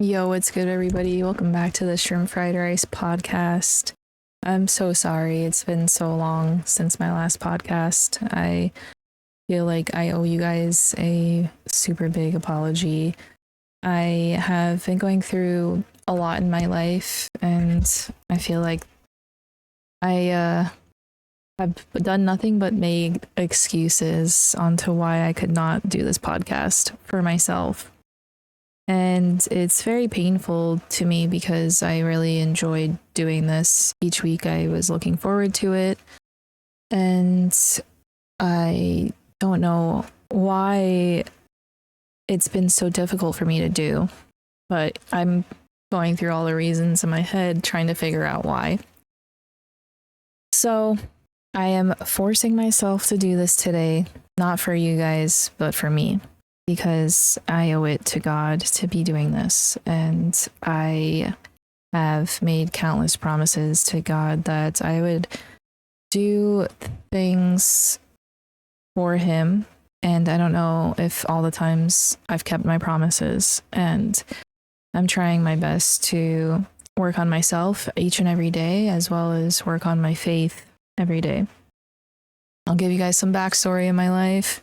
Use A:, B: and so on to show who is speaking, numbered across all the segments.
A: Yo, what's good, everybody? Welcome back to the Shrimp Fried Rice podcast. I'm so sorry. It's been so long since my last podcast. I feel like I owe you guys a super big apology. I have been going through a lot in my life, and I feel like I have done nothing but made excuses onto why I could not do this podcast for myself. And it's very painful to me because I really enjoyed doing this. Each week I was looking forward to it. And I don't know why it's been so difficult for me to do, but I'm going through all the reasons in my head trying to figure out why. So I am forcing myself to do this today, not for you guys, but for me, because I owe it to God to be doing this. And I have made countless promises to God that I would do things for Him. And I don't know if all the times I've kept my promises. And I'm trying my best to work on myself each and every day, as well as work on my faith every day. I'll give you guys some backstory in my life.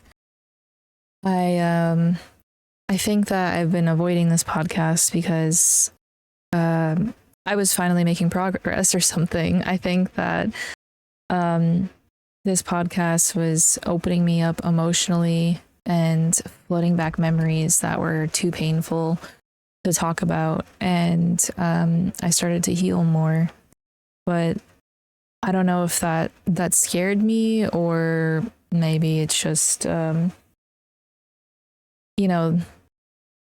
A: I think that I've been avoiding this podcast because I was finally making progress or something. I think that this podcast was opening me up emotionally and flooding back memories that were too painful to talk about, and I started to heal more. But I don't know if that scared me, or maybe it's just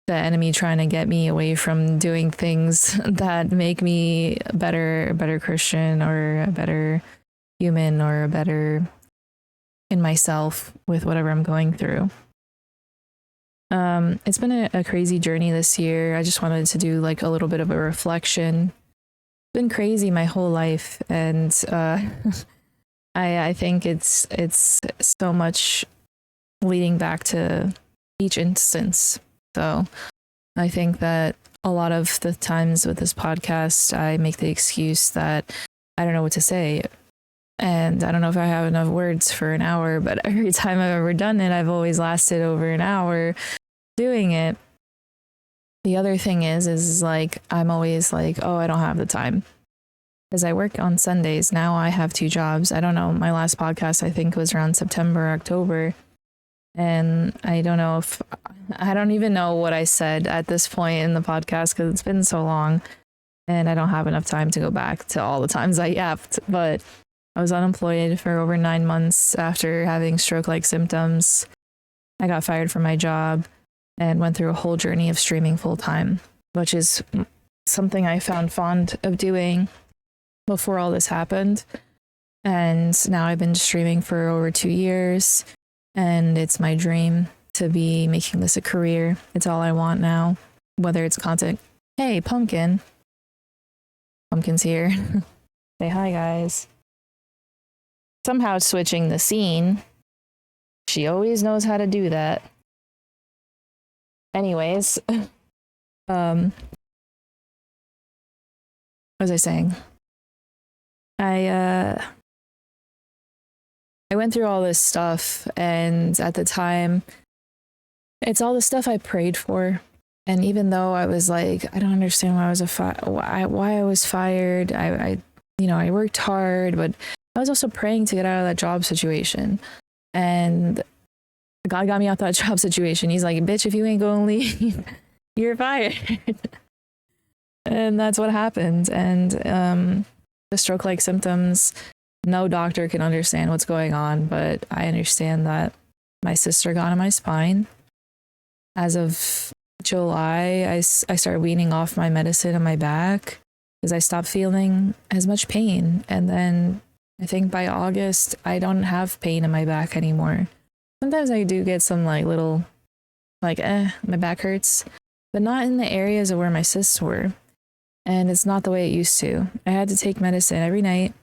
A: the enemy trying to get me away from doing things that make me a better Christian, or a better human, or a better in myself with whatever I'm going through. It's been a crazy journey this year. I just wanted to do like a little bit of a reflection. It's been crazy my whole life, and I think it's so much leading back to each instance. So I think that a lot of the times with this podcast, I make the excuse that I don't know what to say. And I don't know if I have enough words for an hour, but every time I've ever done it, I've always lasted over an hour doing it. The other thing is like, I'm always like, oh, I don't have the time. Because I work on Sundays. Now I have 2 jobs. I don't know. My last podcast, I think, was around September, October. And I don't even know what I said at this point in the podcast because it's been so long and I don't have enough time to go back to all the times I yapped. But I was unemployed for over 9 months after having stroke-like symptoms. I got fired from my job and went through a whole journey of streaming full-time, which is something I found fond of doing before all this happened. And now I've been streaming for over 2 years. And it's my dream to be making this a career. It's all I want now, whether it's content. Hey, Pumpkin. Pumpkin's here. Say hi, guys. Somehow switching the scene. She always knows how to do that. Anyways, what was I saying? I went through all this stuff, and at the time, it's all the stuff I prayed for. And even though I was like, I don't understand why I was fired. I worked hard, but I was also praying to get out of that job situation. And God got me out that job situation. He's like, bitch, if you ain't going to leave, you're fired. And that's what happened. And the stroke-like symptoms, no doctor can understand what's going on, but I understand that my sister got on my spine. As of July, I started weaning off my medicine on my back because I stopped feeling as much pain. And then I think by August, I don't have pain in my back anymore. Sometimes I do get some like little, like, my back hurts, but not in the areas of where my cysts were. And it's not the way it used to. I had to take medicine every night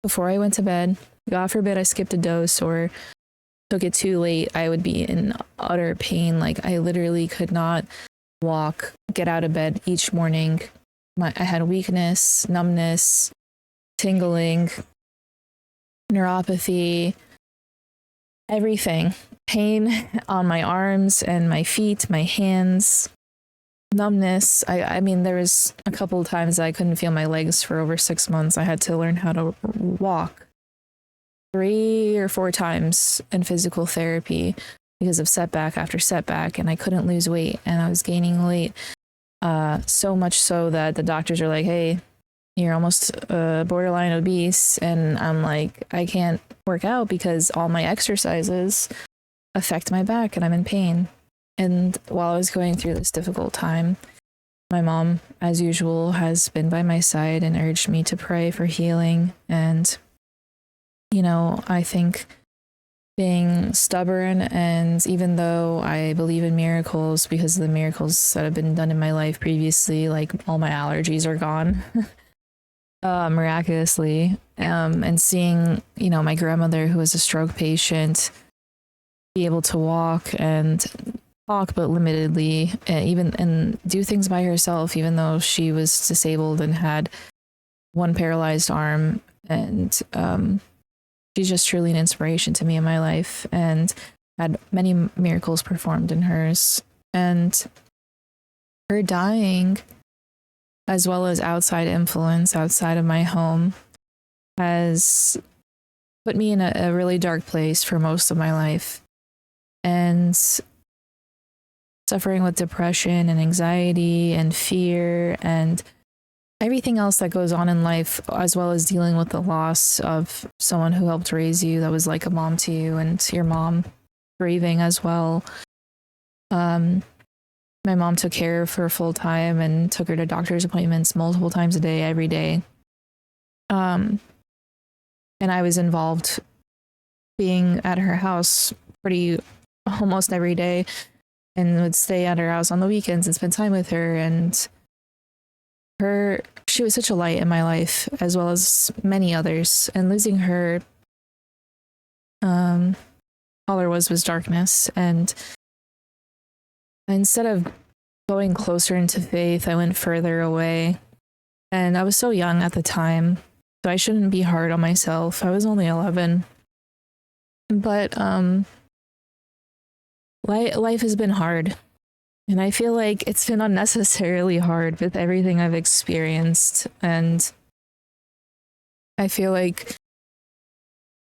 A: before I went to bed. God forbid I skipped a dose or took it too late, I would be in utter pain. Like I literally could not walk, get out of bed each morning. I had weakness, numbness, tingling, neuropathy, everything. Pain on my arms and my feet, my hands, numbness. I mean, there was a couple of times I couldn't feel my legs for over 6 months. I had to learn how to walk 3 or 4 times in physical therapy because of setback after setback, and I couldn't lose weight, and I was gaining weight. So much so that the doctors are like, hey, you're almost borderline obese. And I'm like, I can't work out because all my exercises affect my back and I'm in pain. And while I was going through this difficult time, my mom, as usual, has been by my side and urged me to pray for healing. And, you know, I think being stubborn, and even though I believe in miracles because of the miracles that have been done in my life previously, like all my allergies are gone miraculously, and seeing, you know, my grandmother, who was a stroke patient, be able to walk and talk but limitedly, and do things by herself, even though she was disabled and had one paralyzed arm. And she's just truly an inspiration to me in my life, and had many miracles performed in hers. And her dying, as well as outside influence outside of my home, has put me in a really dark place for most of my life. And suffering with depression and anxiety and fear and everything else that goes on in life, as well as dealing with the loss of someone who helped raise you, that was like a mom to you, and your mom grieving as well. My mom took care of her full time and took her to doctor's appointments multiple times a day, every day. And I was involved being at her house pretty almost every day, and would stay at her house on the weekends and spend time with her. And she was such a light in my life, as well as many others. And losing her, all there was darkness. And instead of going closer into faith, I went further away. And I was so young at the time, so I shouldn't be hard on myself. I was only 11. But life has been hard. And I feel like it's been unnecessarily hard with everything I've experienced. And I feel like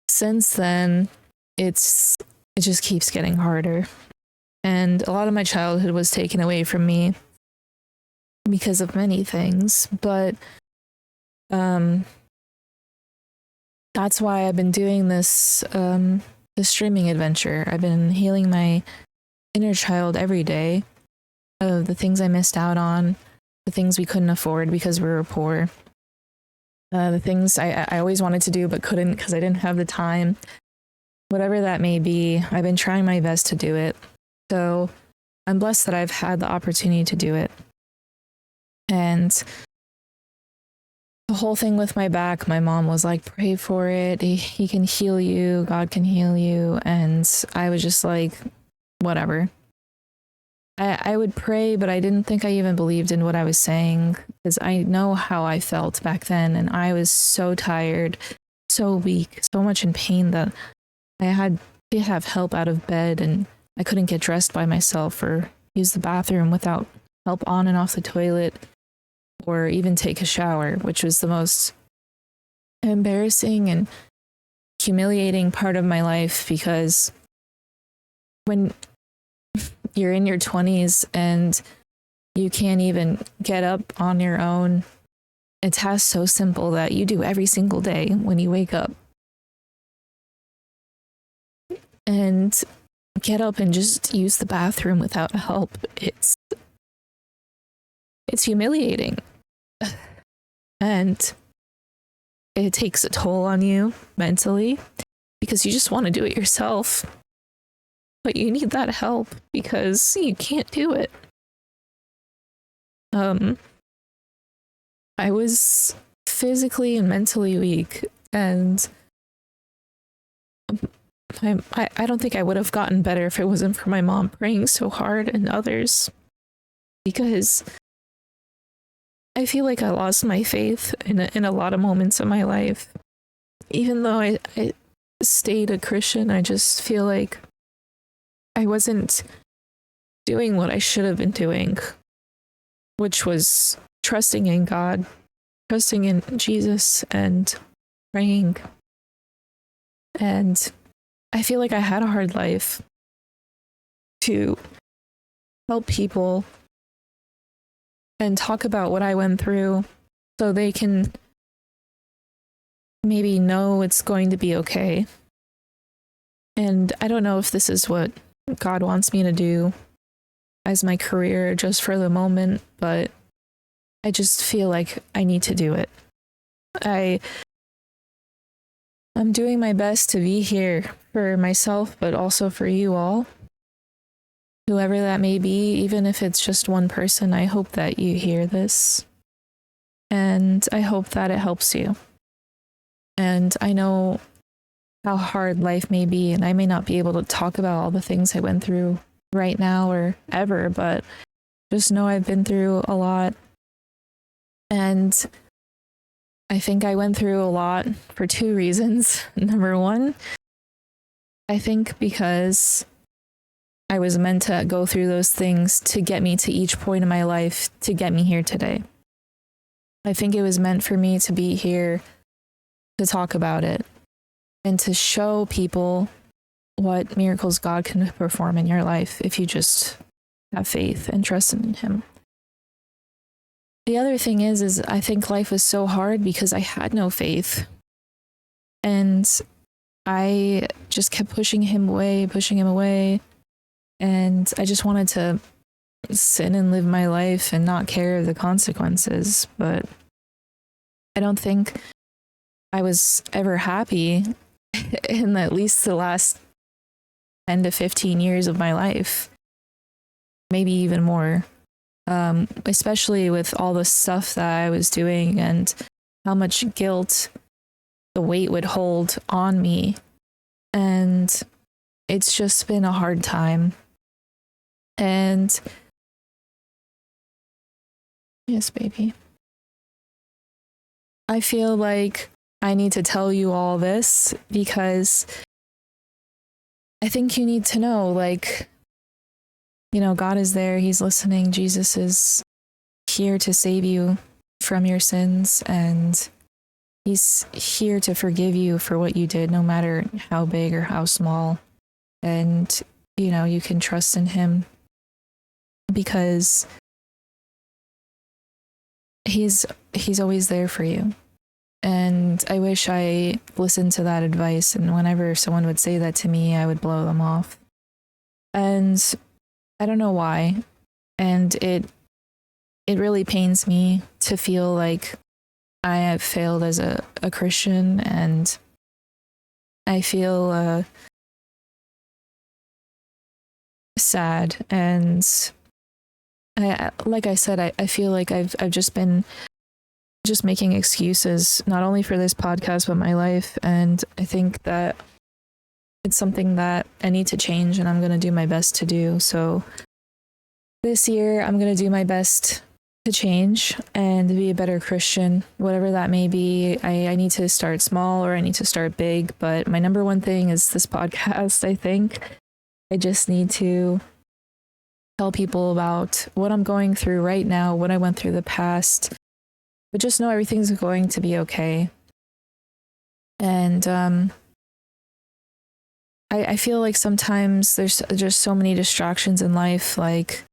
A: since then, it just keeps getting harder. And a lot of my childhood was taken away from me because of many things. But that's why I've been doing this streaming adventure. I've been healing my inner child every day of the things I missed out on, the things we couldn't afford because we were poor, the things I always wanted to do but couldn't because I didn't have the time. Whatever that may be, I've been trying my best to do it. So I'm blessed that I've had the opportunity to do it. And the whole thing with my back, my mom was like, pray for it. He can heal you. God can heal you. And I was just like, whatever. I would pray, but I didn't think I even believed in what I was saying, because I know how I felt back then. And I was so tired, so weak, so much in pain that I had to have help out of bed, and I couldn't get dressed by myself or use the bathroom without help on and off the toilet, or even take a shower, which was the most embarrassing and humiliating part of my life, because when you're in your 20s and you can't even get up on your own, a task so simple that you do every single day when you wake up, and get up and just use the bathroom without help, it's humiliating. And it takes a toll on you mentally, because you just want to do it yourself, but you need that help because you can't do it. I was physically and mentally weak, and I don't think I would have gotten better if it wasn't for my mom praying so hard, and others. because I feel like I lost my faith in a lot of moments of my life. Even though I stayed a Christian, I just feel like I wasn't doing what I should have been doing, which was trusting in God, trusting in Jesus, and praying. And I feel like I had a hard life to help people and talk about what I went through so they can maybe know it's going to be okay. And I don't know if this is what God wants me to do as my career just for the moment, but I just feel like I need to do it. I'm doing my best to be here for myself, but also for you all. Whoever that may be, even if it's just one person, I hope that you hear this. And I hope that it helps you. And I know how hard life may be, and I may not be able to talk about all the things I went through right now or ever, but just know I've been through a lot. And I think I went through a lot for two reasons. Number one, I think because I was meant to go through those things to get me to each point in my life to get me here today. I think it was meant for me to be here to talk about it and to show people what miracles God can perform in your life if you just have faith and trust in Him. The other thing is I think life was so hard because I had no faith. And I just kept pushing him away. And I just wanted to sin and live my life and not care of the consequences. But I don't think I was ever happy in at least the last 10 to 15 years of my life. Maybe even more. Especially with all the stuff that I was doing and how much guilt the weight would hold on me. And it's just been a hard time. And yes, baby. I feel like I need to tell you all this because I think you need to know, like, God is there. He's listening. Jesus is here to save you from your sins, and He's here to forgive you for what you did, no matter how big or how small. And, you can trust in Him because He's always there for you. And I wish I listened to that advice, and whenever someone would say that to me, I would blow them off. And I don't know why. And it really pains me to feel like I have failed as a Christian, and I feel sad. And like I said, I feel like I've just been making excuses, not only for this podcast, but my life. And I think that it's something that I need to change, and I'm going to do my best to do. So this year, I'm going to do my best to change and be a better Christian, whatever that may be. I need to start small or I need to start big, but my number one thing is this podcast, I think. I just need to tell people about what I'm going through right now, what I went through the past, but just know everything's going to be okay. And I feel like sometimes there's just so many distractions in life. Like,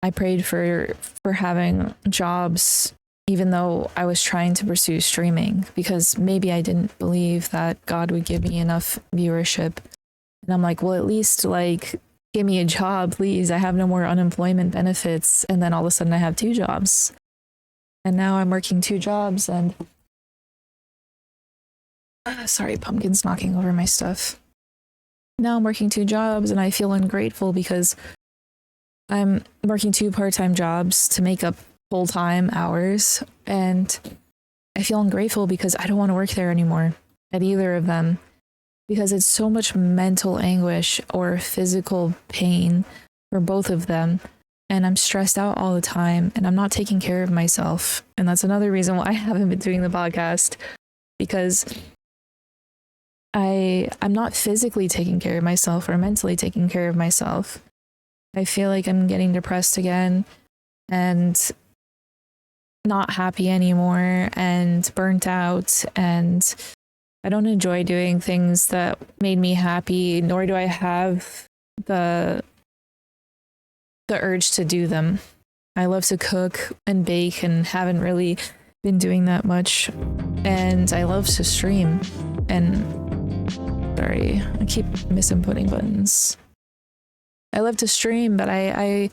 A: I prayed for having jobs, even though I was trying to pursue streaming, because maybe I didn't believe that God would give me enough viewership. And I'm like, well, at least give me a job, please. I have no more unemployment benefits. And then all of a sudden I have 2 jobs. And now I'm working 2 jobs and sorry, Pumpkin's knocking over my stuff. Now I'm working 2 jobs and I feel ungrateful because I'm working 2 part-time jobs to make up full-time hours. And I feel ungrateful because I don't want to work there anymore at either of them, because it's so much mental anguish or physical pain for both of them. and I'm stressed out all the time, and I'm not taking care of myself. And that's another reason why I haven't been doing the podcast, because I'm not physically taking care of myself or mentally taking care of myself. I feel like I'm getting depressed again and not happy anymore and burnt out, and I don't enjoy doing things that made me happy, nor do I have the urge to do them. I love to cook and bake and haven't really been doing that much. And I love to stream. And sorry, I keep misinputting buttons. I love to stream, but I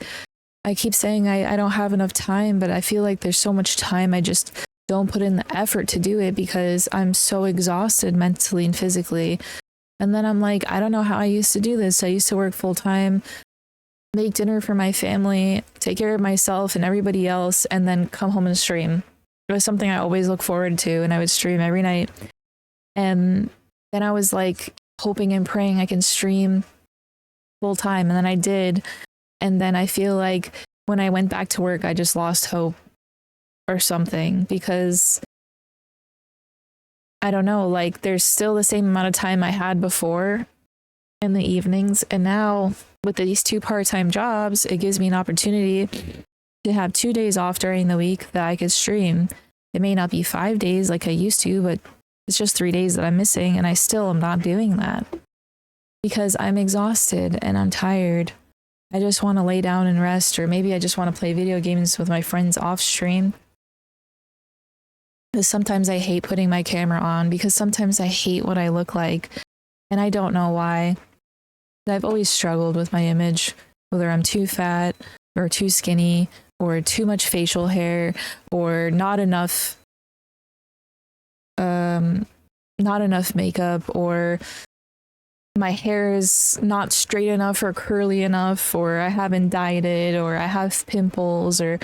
A: keep saying I don't have enough time, but I feel like there's so much time. I just don't put in the effort to do it because I'm so exhausted mentally and physically. And then I'm like, I don't know how I used to do this. I used to work full time, make dinner for my family, take care of myself and everybody else, and then come home and stream. It was something I always look forward to, and I would stream every night. And then I was like hoping and praying I can stream full time, and then I did. And then I feel like when I went back to work, I just lost hope or something, because I don't know, like there's still the same amount of time I had before in the evenings, and now with these 2 part-time jobs, it gives me an opportunity to have 2 days off during the week that I could stream. It may not be 5 days like I used to, but it's just 3 days that I'm missing, and I still am not doing that because I'm exhausted and I'm tired. I just want to lay down and rest, or maybe I just want to play video games with my friends off stream. Because sometimes I hate putting my camera on, because sometimes I hate what I look like, and I don't know why. I've always struggled with my image, whether I'm too fat or too skinny or too much facial hair or not enough makeup, or my hair is not straight enough or curly enough, or I haven't dyed it, or I have pimples, or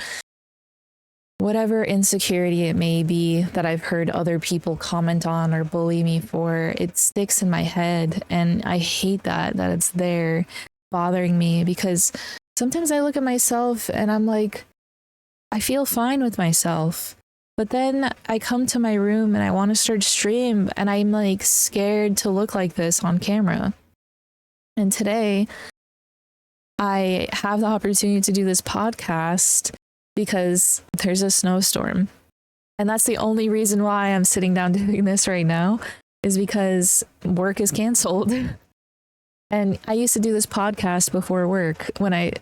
A: whatever insecurity it may be that I've heard other people comment on or bully me for. It sticks in my head, and I hate that it's there bothering me, because sometimes I look at myself and I'm like, I feel fine with myself. But then I come to my room and I want to start stream, and I'm like scared to look like this on camera. And today I have the opportunity to do this podcast because there's a snowstorm. And that's the only reason why I'm sitting down doing this right now, is because work is canceled. And I used to do this podcast before work when I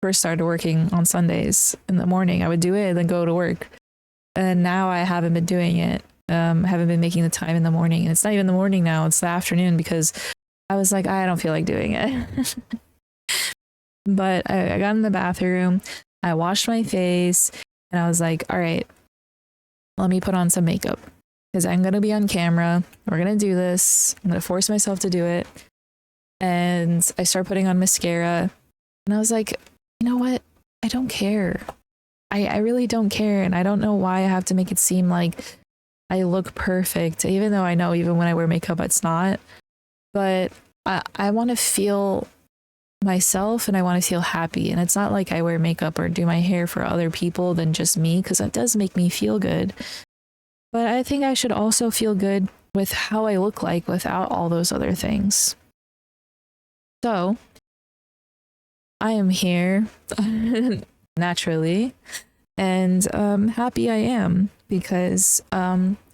A: first started working on Sundays in the morning. I would do it and then go to work. And now I haven't been doing it. Haven't been making the time in the morning. And it's not even the morning now, it's the afternoon, because I was like, I don't feel like doing it. But I got in the bathroom, I washed my face, and I was like, all right, let me put on some makeup, because I'm going to be on camera. We're going to do this. I'm going to force myself to do it. And I start putting on mascara, and I was like, you know what? I don't care. I really don't care. And I don't know why I have to make it seem like I look perfect, even though I know even when I wear makeup, it's not. But I want to feel myself, and I want to feel happy. And it's not like I wear makeup or do my hair for other people than just me, because it does make me feel good. But I think I should also feel good with how I look like without all those other things. So I am here naturally, and happy I am, because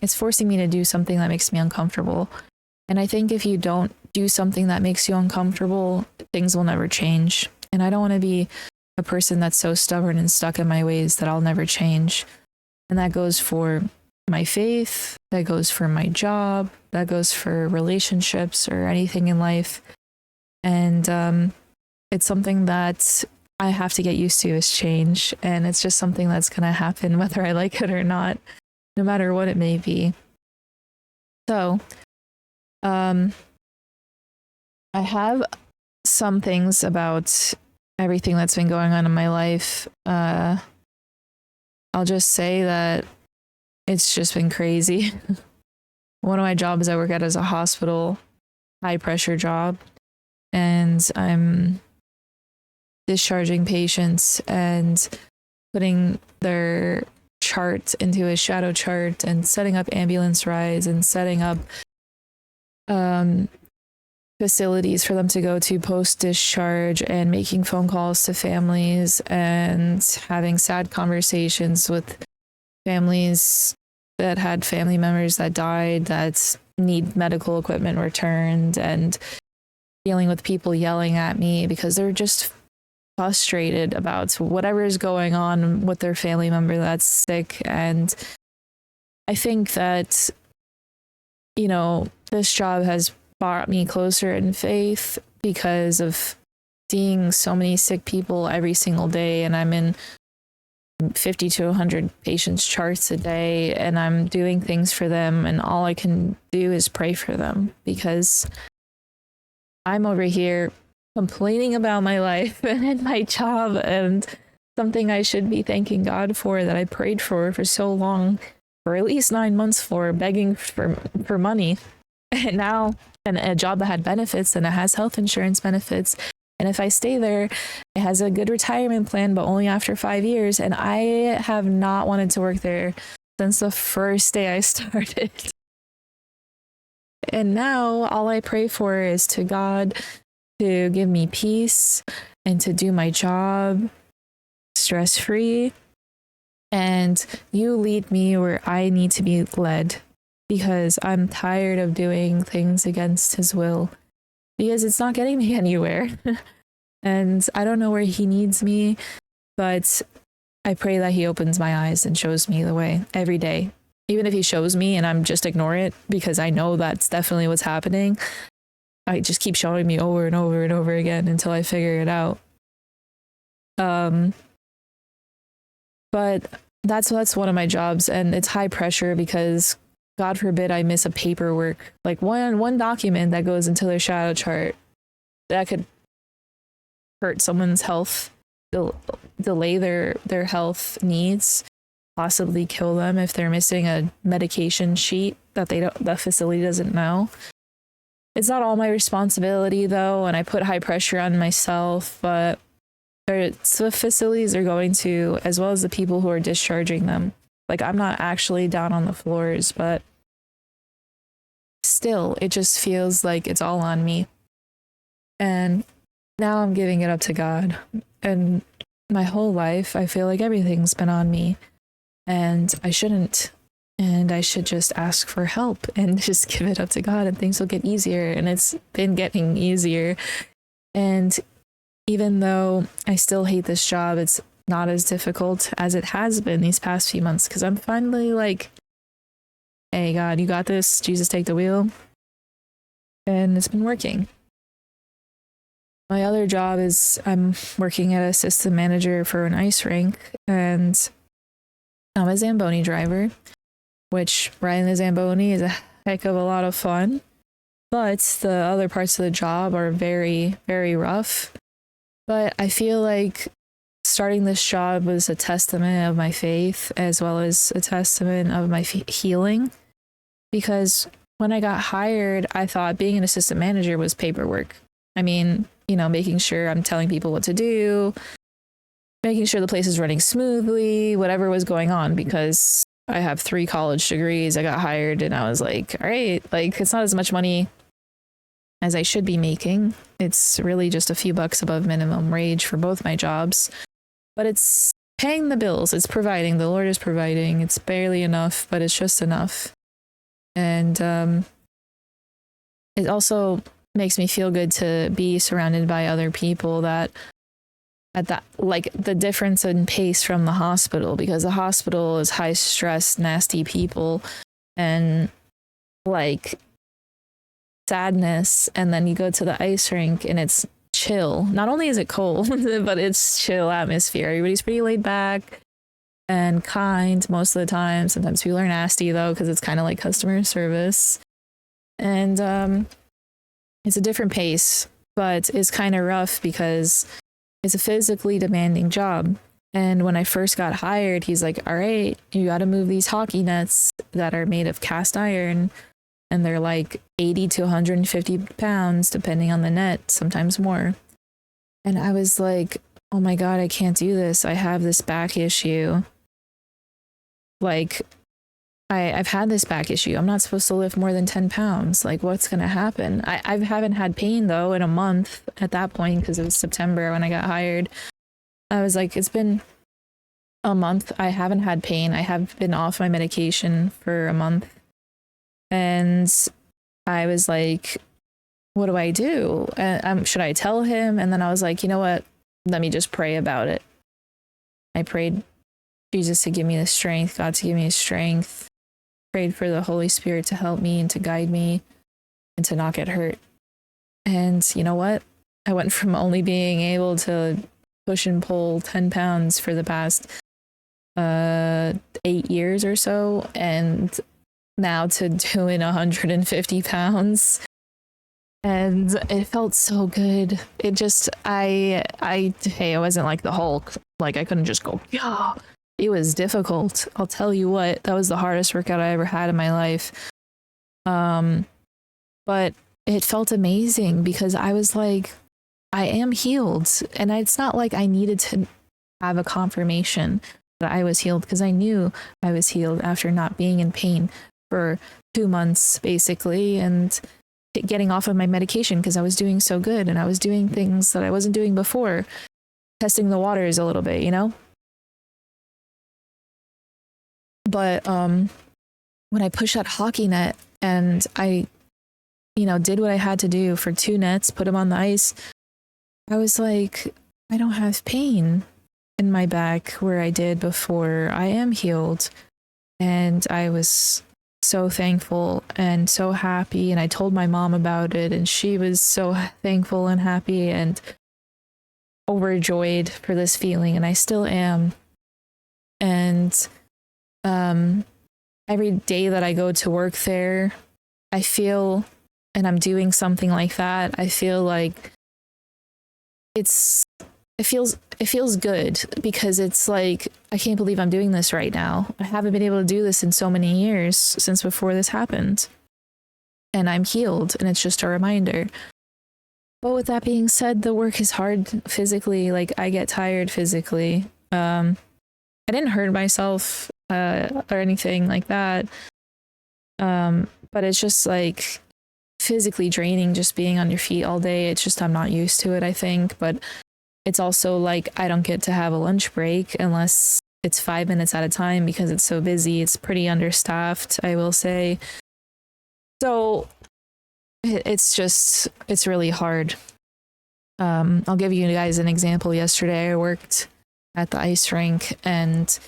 A: it's forcing me to do something that makes me uncomfortable. And I think if you don't do something that makes you uncomfortable, things will never change. And I don't want to be a person that's so stubborn and stuck in my ways that I'll never change. And that goes for my faith, that goes for my job, that goes for relationships or anything in life. And it's something that I have to get used to, is change. And it's just something that's going to happen whether I like it or not, no matter what it may be. So, I have some things about everything that's been going on in my life. I'll just say that it's just been crazy. One of my jobs I work at is a hospital, high pressure job. And I'm discharging patients and putting their chart into a shadow chart and setting up ambulance rides and setting up facilities for them to go to post discharge and making phone calls to families and having sad conversations with families that had family members that died that need medical equipment returned, and dealing with people yelling at me because they're just frustrated about whatever is going on with their family member that's sick. And I think that, you know, this job has brought me closer in faith because of seeing so many sick people every single day, and I'm in 50 to 100 patients' charts a day, and I'm doing things for them, and all I can do is pray for them because I'm over here complaining about my life and my job and something I should be thanking God for that I prayed for so long, for at least 9 months, for begging for money. And now, and a job that had benefits and it has health insurance benefits. And if I stay there, it has a good retirement plan, but only after 5 years. And I have not wanted to work there since the first day I started. And now all I pray for is to God to give me peace and to do my job stress-free. And you lead me where I need to be led, because I'm tired of doing things against his will, because it's not getting me anywhere. And I don't know where he needs me, but I pray that he opens my eyes and shows me the way every day. Even if he shows me and I'm just ignore it, because I know that's definitely what's happening, I just keep showing me over and over and over again until I figure it out. But that's one of my jobs, and it's high pressure because God forbid I miss a paperwork, like one document that goes into their shadow chart that could hurt someone's health, delay their health needs, possibly kill them if they're missing a medication sheet that the facility doesn't know. It's not all my responsibility though, and I put high pressure on myself, but the facilities are going to, as well as the people who are discharging them. Like, I'm not actually down on the floors, but still, it just feels like it's all on me. And now I'm giving it up to God. And my whole life, I feel like everything's been on me. And I shouldn't. And I should just ask for help and just give it up to God, and things will get easier. And it's been getting easier. And even though I still hate this job, it's not as difficult as it has been these past few months, because I'm finally like, hey, God, you got this. Jesus, take the wheel. And it's been working. My other job is I'm working as assistant manager for an ice rink, and I'm a Zamboni driver, which riding the Zamboni is a heck of a lot of fun. But the other parts of the job are very, very rough. But I feel like starting this job was a testament of my faith, as well as a testament of my healing. Because when I got hired, I thought being an assistant manager was paperwork. I mean, you know, making sure I'm telling people what to do, making sure the place is running smoothly, whatever was going on, because I have 3 college degrees. I got hired and I was like, all right, like, it's not as much money as I should be making. It's really just a few bucks above minimum wage for both my jobs, but it's paying the bills. It's providing. The Lord is providing. It's barely enough, but it's just enough. And it also makes me feel good to be surrounded by other people that at that, like, the difference in pace from the hospital, because the hospital is high stress, nasty people and like sadness, and then you go to the ice rink and it's chill. Not only is it cold, but it's chill atmosphere. Everybody's pretty laid back and kind most of the time. Sometimes people are nasty though, because it's kind of like customer service. And it's a different pace, but it's kind of rough because it's a physically demanding job. And when I first got hired, he's like, all right, you got to move these hockey nets that are made of cast iron. And they're like 80 to 150 pounds, depending on the net, sometimes more. And I was like, oh my God, I can't do this. I have this back issue. Like, I've had this back issue. I'm not supposed to lift more than 10 pounds. Like, what's going to happen? I haven't had pain, though, in a month at that point because it was September when I got hired. I was like, it's been a month. I haven't had pain. I have been off my medication for a month. And I was like, what do I do? Should I tell him? And then I was like, you know what? Let me just pray about it. I prayed Jesus to give me the strength, God to give me the strength. Prayed for the Holy Spirit to help me and to guide me and to not get hurt. And you know what? I went from only being able to push and pull 10 pounds for the past 8 years or so, and now to doing 150 pounds. And it felt so good. It just, hey, I wasn't like the Hulk. Like, I couldn't just go, yeah. It was difficult. I'll tell you what, that was the hardest workout I ever had in my life. But it felt amazing because I was like, I am healed. And it's not like I needed to have a confirmation that I was healed, because I knew I was healed after not being in pain for 2 months, basically, and getting off of my medication because I was doing so good and I was doing things that I wasn't doing before, testing the waters a little bit, you know? But when I pushed that hockey net and I, did what I had to do for 2 nets, put them on the ice, I was like, I don't have pain in my back where I did before. I am healed. And I was so thankful and so happy. And I told my mom about it, and she was so thankful and happy and overjoyed for this feeling. And I still am. And every day that I go to work there, I feel, and I'm doing something like that, I feel like it feels good, because it's like, I can't believe I'm doing this right now. I haven't been able to do this in so many years since before this happened. And I'm healed, and it's just a reminder. But with that being said, the work is hard physically. Like, I get tired physically. I didn't hurt myself or anything like that. But it's just like physically draining just being on your feet all day. It's just, I'm not used to it, I think. But it's also like, I don't get to have a lunch break unless it's 5 minutes at a time because it's so busy. It's pretty understaffed, I will say. So it's really hard. I'll give you guys an example. Yesterday I worked at the ice rink, and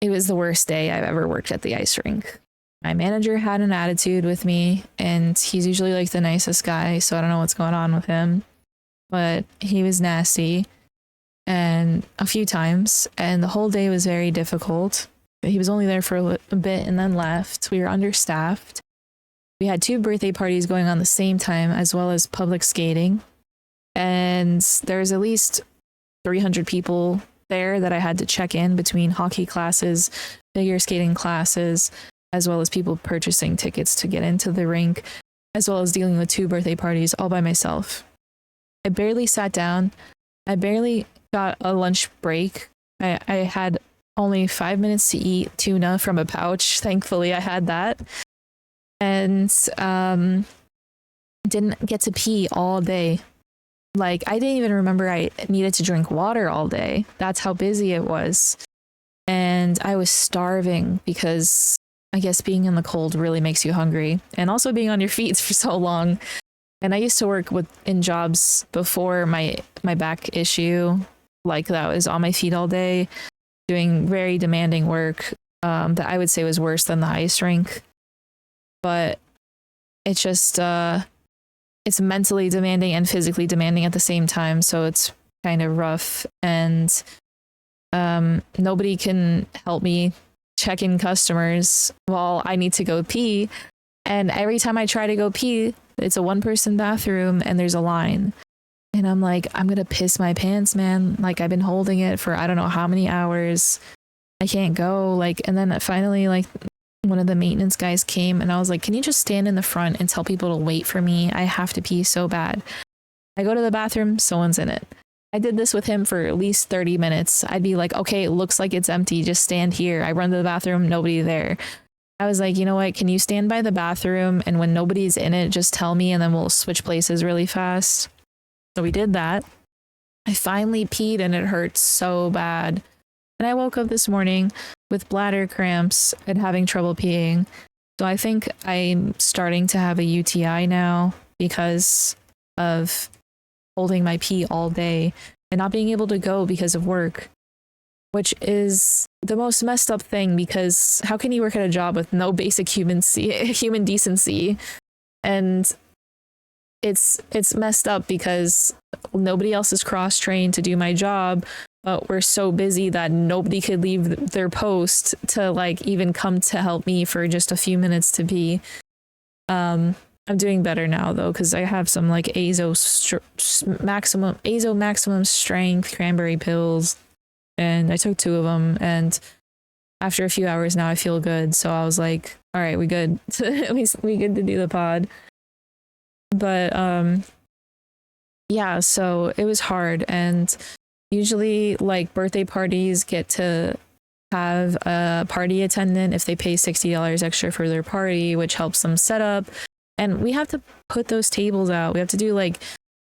A: it was the worst day I've ever worked at the ice rink. My manager had an attitude with me, and he's usually like the nicest guy, so I don't know what's going on with him. But he was nasty, and a few times, and the whole day was very difficult. He was only there for a bit and then left. We were understaffed. We had 2 birthday parties going on the same time, as well as public skating. And there's at least 300 people there that I had to check in between hockey classes, figure skating classes, as well as people purchasing tickets to get into the rink, as well as dealing with 2 birthday parties all by myself. I barely sat down. I barely got a lunch break. I had only 5 minutes to eat tuna from a pouch. Thankfully, I had that. And didn't get to pee all day. Like, I didn't even remember I needed to drink water all day. That's how busy it was. And I was starving because I guess being in the cold really makes you hungry. And also being on your feet for so long. And I used to work in jobs before my back issue, like that was on my feet all day, doing very demanding work that I would say was worse than the ice rink. But it's just, it's mentally demanding and physically demanding at the same time. So it's kind of rough. And nobody can help me check in customers while I need to go pee. And every time I try to go pee, it's a 1-person bathroom and there's a line. And I'm like, I'm going to piss my pants, man. Like, I've been holding it for I don't know how many hours. I can't go. Like, and then finally, like, one of the maintenance guys came, and I was like, can you just stand in the front and tell people to wait for me? I have to pee so bad. I go to the bathroom, someone's in it. I did this with him for at least 30 minutes. I'd be like, okay, it looks like it's empty. Just stand here. I run to the bathroom, nobody there. I was like, you know what? Can you stand by the bathroom? And when nobody's in it, just tell me and then we'll switch places really fast. So we did that. I finally peed and it hurt so bad. And I woke up this morning with bladder cramps and having trouble peeing. So I think I'm starting to have a UTI now because of holding my pee all day and not being able to go because of work, which is the most messed up thing, because how can you work at a job with no basic human decency? And it's messed up because nobody else is cross-trained to do my job, but we're so busy that nobody could leave their post to like even come to help me for just a few minutes to pee. I'm doing better now though, because I have some like Azo maximum strength cranberry pills, and I took 2 of them, and after a few hours now I feel good. So I was like, all right, we good. we good to do the pod. But yeah, so it was hard, and usually like birthday parties get to have a party attendant if they pay $60 extra for their party, which helps them set up. And we have to put those tables out. We have to do like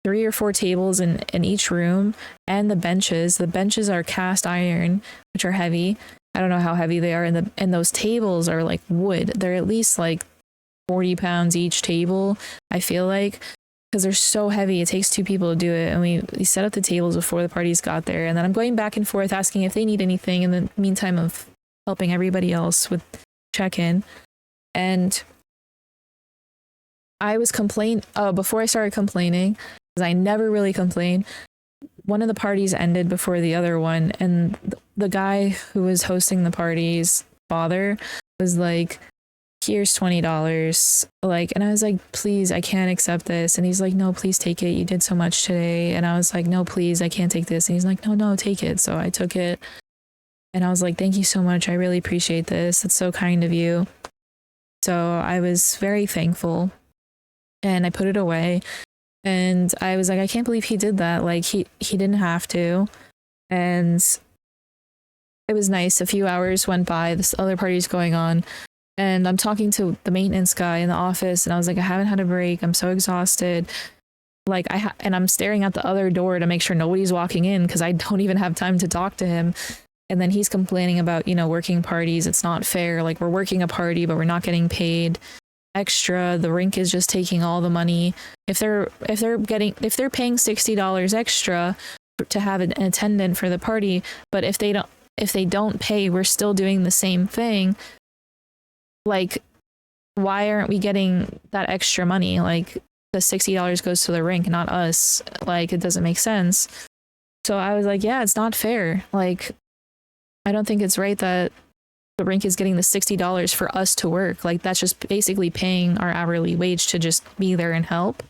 A: 3 or 4 tables in each room, and the benches. The benches are cast iron, which are heavy. I don't know how heavy they are. And those tables are like wood. They're at least like 40 pounds each table, I feel like, because they're so heavy. It takes 2 people to do it. And we set up the tables before the parties got there. And then I'm going back and forth asking if they need anything in the meantime of helping everybody else with check-in. And I was before I started complaining, because I never really complain, one of the parties ended before the other one, and the guy who was hosting the party's father was like, here's $20. Like, and I was like, please, I can't accept this. And he's like, no, please take it. You did so much today. And I was like, no, please, I can't take this. And he's like, no, take it. So I took it. And I was like, thank you so much. I really appreciate this. It's so kind of you. So I was very thankful. And I put it away, and I was like, I can't believe he did that. Like he didn't have to. And it was nice. A few hours went by, this other party's going on, and I'm talking to the maintenance guy in the office, and I was like, I haven't had a break. I'm so exhausted. Like and I'm staring at the other door to make sure nobody's walking in, because I don't even have time to talk to him. And then he's complaining about, working parties. It's not fair. Like, we're working a party, but we're not getting paid extra. The rink is just taking all the money. If they're paying $60 extra to have an attendant for the party, but if they don't pay, we're still doing the same thing. Like, why aren't we getting that extra money? Like, the $60 goes to the rink, not us. Like, it doesn't make sense. So I was like, yeah, it's not fair. Like, I don't think it's right that the rink is getting the $60 for us to work. Like, that's just basically paying our hourly wage to just be there and help,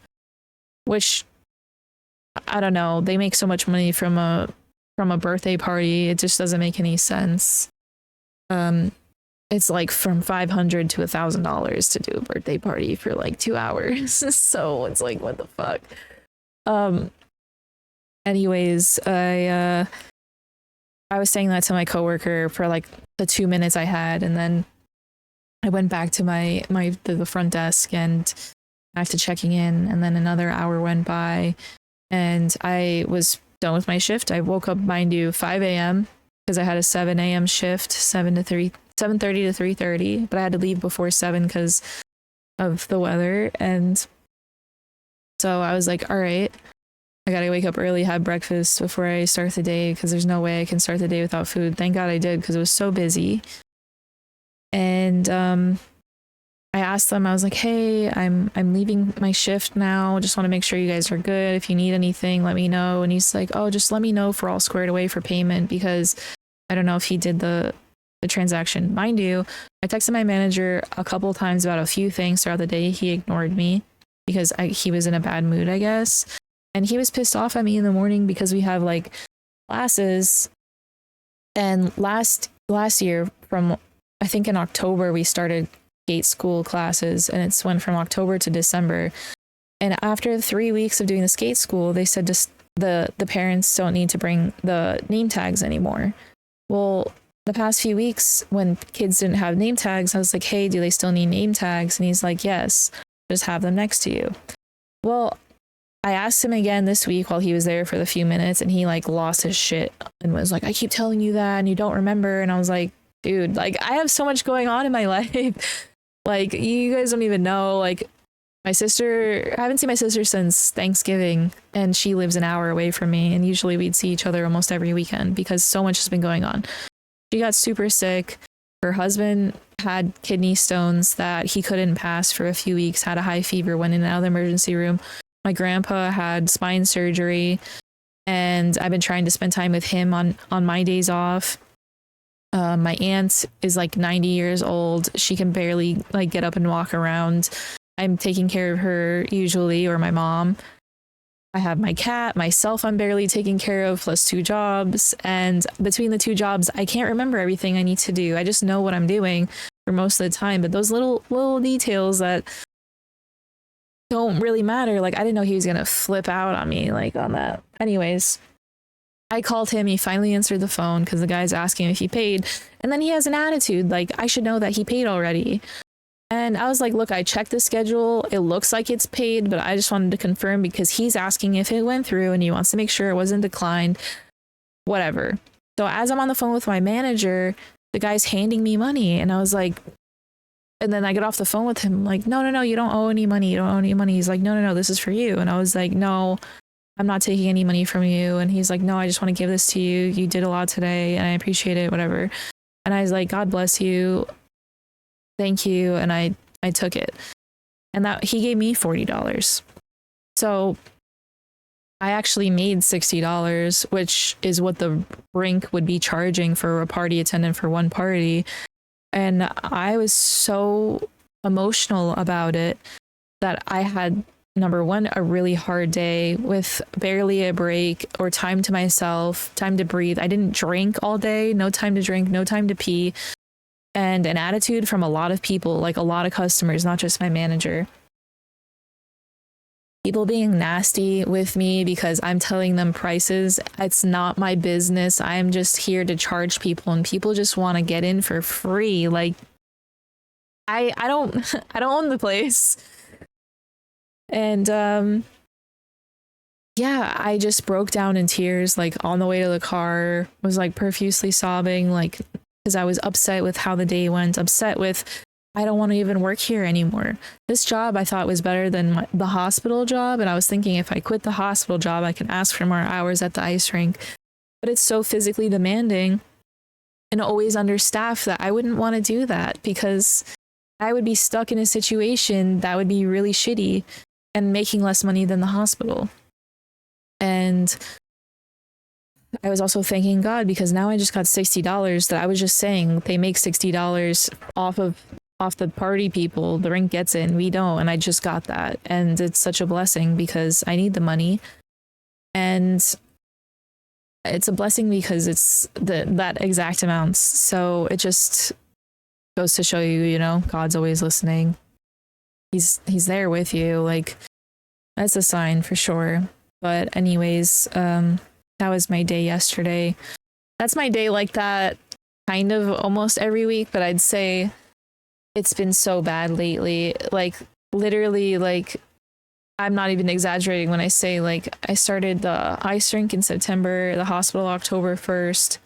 A: which, I don't know, they make so much money from a birthday party. It just doesn't make any sense. It's like from $500 to $1,000 to do a birthday party for like 2 hours. So it's like, what the fuck? Anyways, I was saying that to my coworker for like the 2 minutes I had, and then I went back to the front desk and back to checking in, and then another hour went by, and I was done with my shift. I woke up, mind you, 5 a.m. because I had a 7 a.m. shift, 7:30 to 3:30, but I had to leave before 7 because of the weather. And so I was like, all right, I gotta wake up early, have breakfast before I start the day, because there's no way I can start the day without food. Thank God I did, because it was so busy. And I asked them, I was like, hey, I'm leaving my shift now. Just want to make sure you guys are good. If you need anything, let me know. And he's like, oh, just let me know if we're all squared away for payment, because I don't know if he did the transaction. Mind you, I texted my manager a couple times about a few things throughout the day. He ignored me because he was in a bad mood, I guess. And he was pissed off at me in the morning because we have like classes. And last year, from I think in October, we started Gate School classes, and it's went from October to December. And after 3 weeks of doing the skate school, they said just the parents don't need to bring the name tags anymore. Well, the past few weeks when kids didn't have name tags, I was like, hey, do they still need name tags? And he's like, yes, just have them next to you. Well, I asked him again this week while he was there for the few minutes, and he like lost his shit and was like, I keep telling you that and you don't remember. And I was like, dude, like I have so much going on in my life. Like you guys don't even know. Like my sister, I haven't seen my sister since Thanksgiving, and she lives an hour away from me, and usually we'd see each other almost every weekend because so much has been going on. She got super sick. Her husband had kidney stones that he couldn't pass for a few weeks, had a high fever, went in and out of the emergency room. My grandpa had spine surgery, and I've been trying to spend time with him on my days off. My aunt is like 90 years old. She can barely like get up and walk around. I'm taking care of her usually, or my mom. I have my cat, myself I'm barely taking care of, plus 2 jobs. And between the 2 jobs, I can't remember everything I need to do. I just know what I'm doing for most of the time. But those little details that don't really matter. Like I didn't know he was going to flip out on me like on that. Anyways, I called him. He finally answered the phone because the guy's asking if he paid. And then he has an attitude like I should know that he paid already. And I was like, look, I checked the schedule. It looks like it's paid, but I just wanted to confirm because he's asking if it went through and he wants to make sure it wasn't declined, whatever. So as I'm on the phone with my manager, the guy's handing me money. And I was like, and then I get off the phone with him like, no, you don't owe any money. You don't owe any money. He's like, no, this is for you. And I was like, no, I'm not taking any money from you. And he's like, no, I just want to give this to you. You did a lot today and I appreciate it, whatever. And I was like, God bless you. Thank you. And I took it. And that he gave me $40. So I actually made $60, which is what the rink would be charging for a party attendant for one party. And I was so emotional about it that I had, number one, a really hard day with barely a break or time to myself, time to breathe. I didn't drink all day, no time to drink, no time to pee. And an attitude from a lot of people, like a lot of customers, not just my manager. People being nasty with me because I'm telling them prices. It's not my business. I'm just here to charge people, and people just want to get in for free. Like I don't I don't own the place. And yeah, I just broke down in tears like on the way to the car, was like profusely sobbing, like because I was upset with how the day went, upset with I don't want to even work here anymore. This job I thought was better than the hospital job, and I was thinking if I quit the hospital job, I can ask for more hours at the ice rink. But it's so physically demanding and always understaffed that I wouldn't want to do that because I would be stuck in a situation that would be really shitty and making less money than the hospital. And I was also thanking God because now I just got $60 that I was just saying they make $60 off the party people. The rink gets it and we don't. And I just got that. And it's such a blessing because I need the money. And it's a blessing because it's that exact amount. So it just goes to show you, you know, God's always listening. He's there with you. Like that's a sign for sure. But anyways, that was my day yesterday. That's my day like that kind of almost every week, but I'd say it's been so bad lately. Like literally, like I'm not even exaggerating when I say like I started the ice rink in September, the hospital October 1st.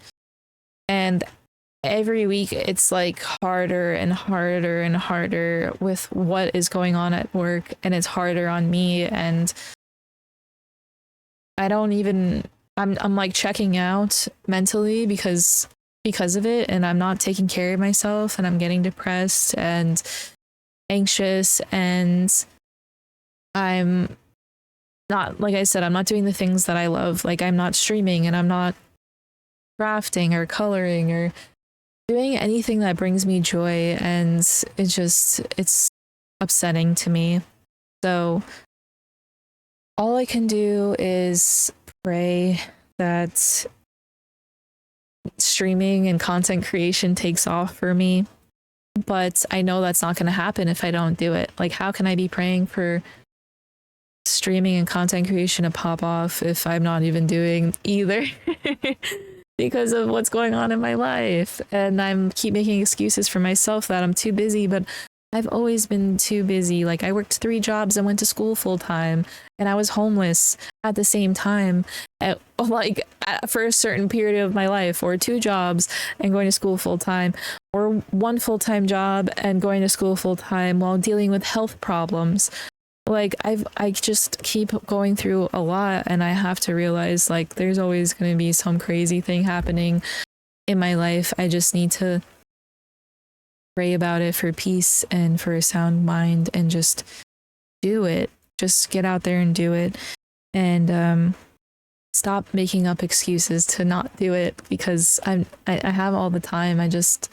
A: And every week it's like harder and harder and harder with what is going on at work, and it's harder on me, and I don't even I'm like checking out mentally because of it, and I'm not taking care of myself, and I'm getting depressed and anxious, and I'm not, like I said, I'm not doing the things that I love. Like I'm not streaming, and I'm not crafting or coloring or doing anything that brings me joy, and it's upsetting to me. So all I can do is pray that streaming and content creation takes off for me. But I know that's not going to happen if I don't do it. Like, how can I be praying for streaming and content creation to pop off if I'm not even doing either because of what's going on in my life. And I'm keep making excuses for myself that I'm too busy, but I've always been too busy. Like I worked 3 jobs and went to school full time, and I was homeless at the same time for a certain period of my life, or 2 jobs and going to school full time, or 1 full-time job and going to school full time while dealing with health problems. Like I just keep going through a lot, and I have to realize like there's always going to be some crazy thing happening in my life. I just need to pray about it for peace and for a sound mind, and just do it. Just get out there and do it, and stop making up excuses to not do it, because I have all the time. I just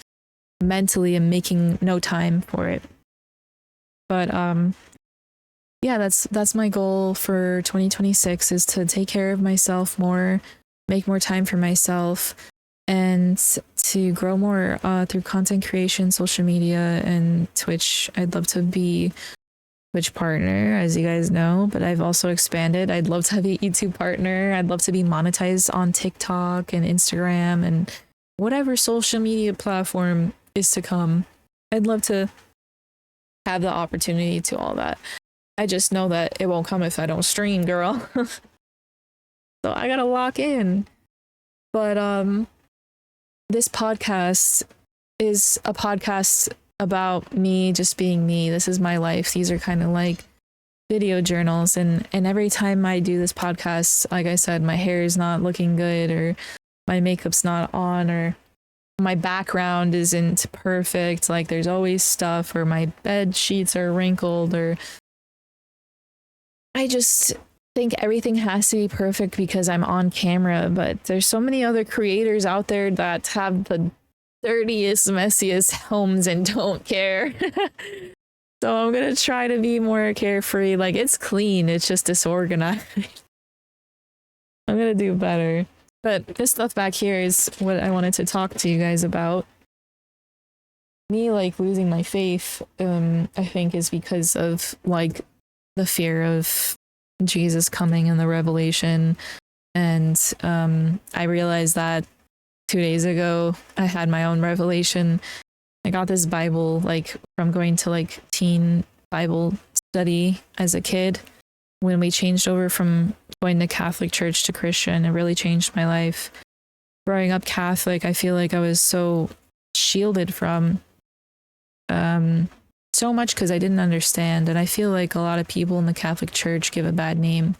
A: mentally am making no time for it. But yeah, that's my goal for 2026, is to take care of myself more, make more time for myself, and to grow more through content creation, social media, and Twitch. I'd love to be Twitch partner, as you guys know, but I've also expanded. I'd love to have a YouTube partner. I'd love to be monetized on TikTok and Instagram and whatever social media platform is to come. I'd love to have the opportunity to all that. I just know that it won't come if I don't stream, girl. So I gotta lock in. But this podcast is a podcast about me just being me. This is my life. These are kind of like video journals, and every time I do this podcast, like I said, my hair is not looking good, or my makeup's not on, or my background isn't perfect. Like there's always stuff, or my bed sheets are wrinkled, or I just think everything has to be perfect because I'm on camera. But there's so many other creators out there that have the dirtiest, messiest homes and don't care. So I'm gonna try to be more carefree. Like it's clean, it's just disorganized. I'm gonna do better. But this stuff back here is what I wanted to talk to you guys about. Me like losing my faith, I think is because of like the fear of Jesus coming and the revelation. And I realized that 2 days ago I had my own revelation. I got this Bible like from going to like teen Bible study as a kid. When we changed over from going to Catholic church to Christian, it really changed my life. Growing up Catholic, I feel like I was so shielded from so much because I didn't understand. And I feel like a lot of people in the Catholic church give a bad name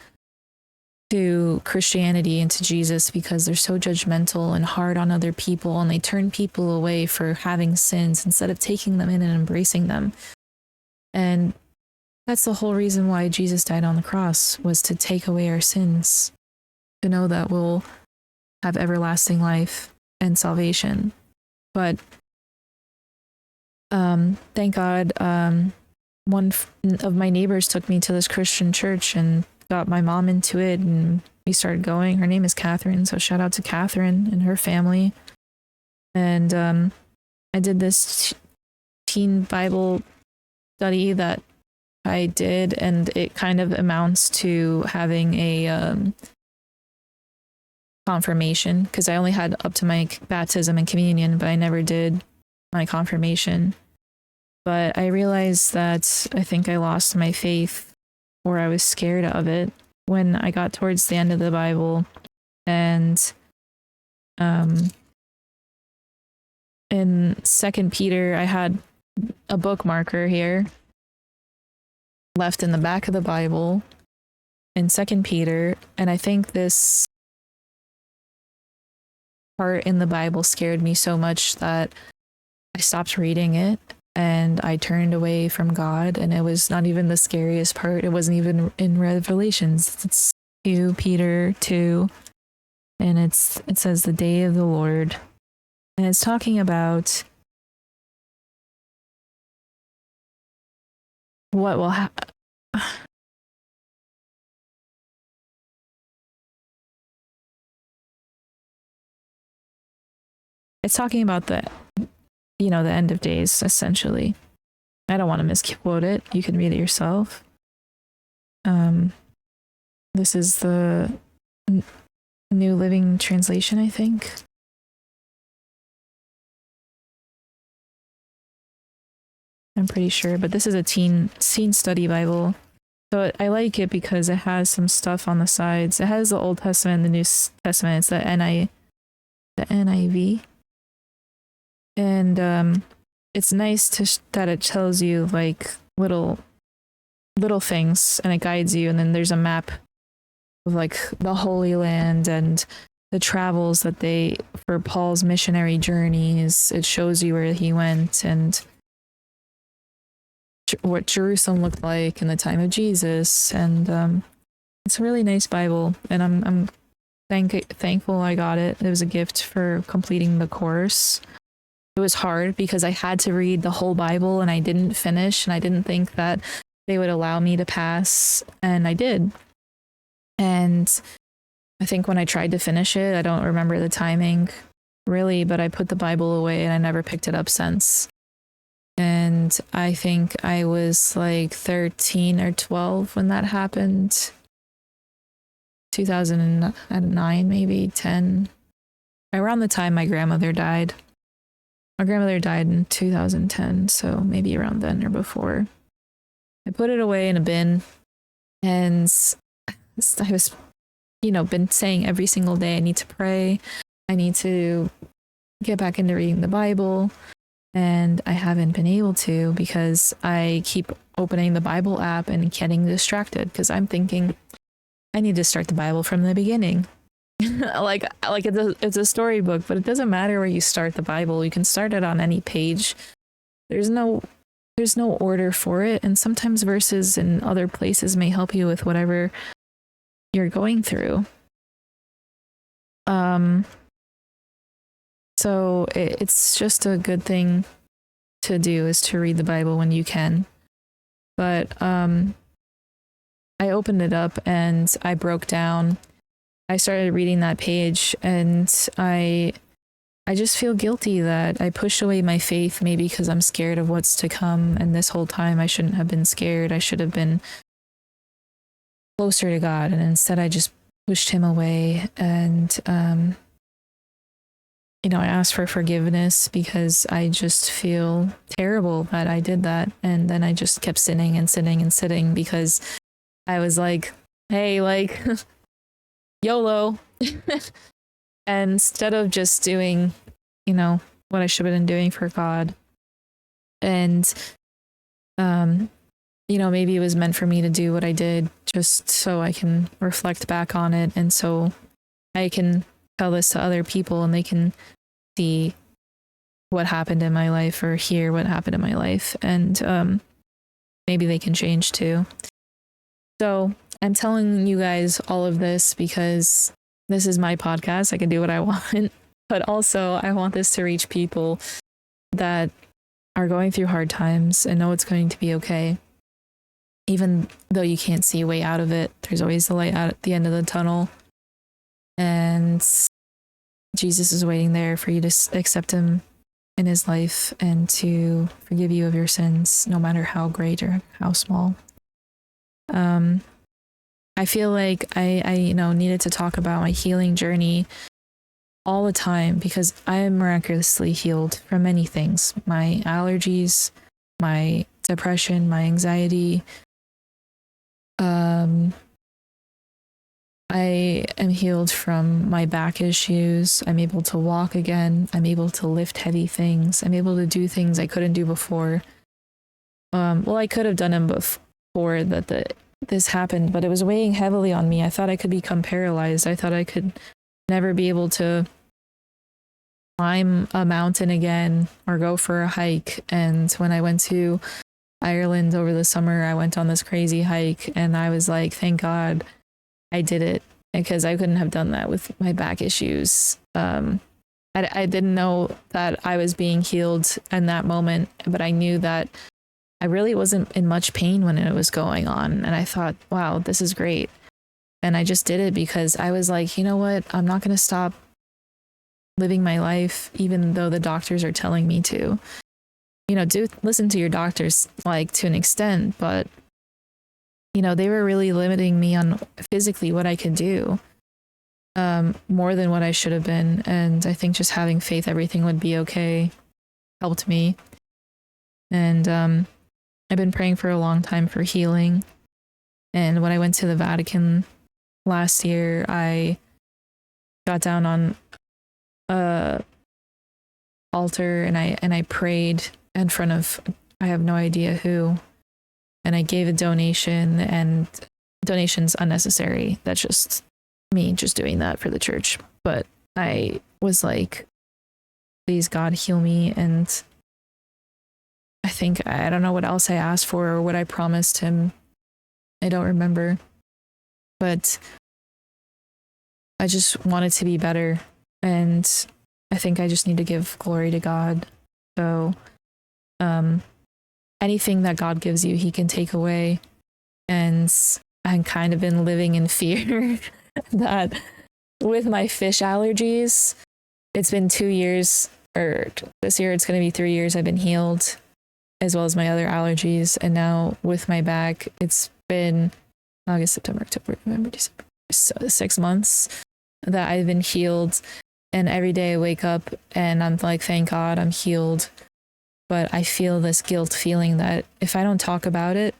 A: to Christianity and to Jesus because they're so judgmental and hard on other people, and they turn people away for having sins instead of taking them in and embracing them. And that's the whole reason why Jesus died on the cross, was to take away our sins, to know that we'll have everlasting life and salvation. But thank God, one of my neighbors took me to this Christian church and got my mom into it, and we started going. Her name is Catherine, so shout out to Catherine and her family. And I did this teen Bible study that I did, and it kind of amounts to having a confirmation, because I only had up to my baptism and communion, but I never did my confirmation. But I realized that I think I lost my faith, or I was scared of it, when I got towards the end of the Bible. And in 2 Peter, I had a bookmarker here left in the back of the Bible in 2 Peter, and I think this part in the Bible scared me so much that I stopped reading it and I turned away from God. And it was not even the scariest part. It wasn't even in Revelations. It's 2 Peter 2, and it says the day of the Lord, and it's talking about what will happen. It's talking about the end of days, essentially. I don't want to misquote it. You can read it yourself. This is the New Living Translation, I think. I'm pretty sure, but this is a teen study Bible. So I like it because it has some stuff on the sides. It has the Old Testament and the New Testament. It's the NIV. And it's nice that it tells you like little things, and it guides you. And then there's a map of like the Holy Land and the travels that for Paul's missionary journeys. It shows you where he went and what Jerusalem looked like in the time of Jesus. And it's a really nice Bible, and I'm thankful I got it. It was a gift for completing the course. It was hard because I had to read the whole Bible, and I didn't finish, and I didn't think that they would allow me to pass, and I did. And I think when I tried to finish it, I don't remember the timing really, but I put the Bible away and I never picked it up since. And I think I was like 13 or 12 when that happened. 2009, maybe 10. Around the time my grandmother died. My grandmother died in 2010, so maybe around then or before. I put it away in a bin, and I was, been saying every single day, I need to pray. I need to get back into reading the Bible. And I haven't been able to because I keep opening the Bible app and getting distracted because I'm thinking I need to start the Bible from the beginning. like it's a storybook, but it doesn't matter where you start the Bible. You can start it on any page. There's no order for it, and sometimes verses in other places may help you with whatever you're going through. So it's just a good thing to do, is to read the Bible when you can. But I opened it up and I broke down. I started reading that page, and I just feel guilty that I pushed away my faith, maybe because I'm scared of what's to come. And this whole time I shouldn't have been scared. I should have been closer to God. And instead I just pushed him away. And I asked for forgiveness because I just feel terrible that I did that. And then I just kept sinning and sinning and sinning because I was like, hey, like, YOLO. And instead of just doing, what I should have been doing for God. And, maybe it was meant for me to do what I did just so I can reflect back on it. And so I can tell this to other people and they can see what happened in my life or hear what happened in my life. And maybe they can change too. So I'm telling you guys all of this because this is my podcast. I can do what I want. But also I want this to reach people that are going through hard times and know it's going to be okay. Even though you can't see a way out of it, there's always the light out at the end of the tunnel. And Jesus is waiting there for you to accept him in his life and to forgive you of your sins, no matter how great or how small. I feel like I needed to talk about my healing journey all the time because I am miraculously healed from many things. My allergies, my depression, my anxiety. I am healed from my back issues. I'm able to walk again. I'm able to lift heavy things. I'm able to do things I couldn't do before. I could have done them before this happened, but it was weighing heavily on me. I thought I could become paralyzed. I thought I could never be able to climb a mountain again or go for a hike. And when I went to Ireland over the summer, I went on this crazy hike and I was like, thank God I did it, because I couldn't have done that with my back issues. I didn't know that I was being healed in that moment, but I knew that I really wasn't in much pain when it was going on. And I thought, wow, this is great. And I just did it because I was like, you know what? I'm not going to stop living my life, even though the doctors are telling me to. Do listen to your doctors, like, to an extent, but they were really limiting me on physically what I could do, more than what I should have been. And I think just having faith everything would be okay helped me. And I've been praying for a long time for healing. And when I went to the Vatican last year, I got down on a altar and I prayed in front of, I have no idea who, and I gave a donation, and donation's unnecessary. That's just me just doing that for the church. But I was like, please God heal me. And I don't know what else I asked for or what I promised him. I don't remember. But I just wanted to be better. And I think I just need to give glory to God. So anything that God gives you, he can take away. And I've kind of been living in fear that with my fish allergies, it's been 2 years, or this year it's going to be 3 years I've been healed, as well as my other allergies. And now with my back, it's been August, September, October, November, December, 6 months that I've been healed. And every day I wake up and I'm like, thank God I'm healed. But I feel this guilt feeling that if I don't talk about it,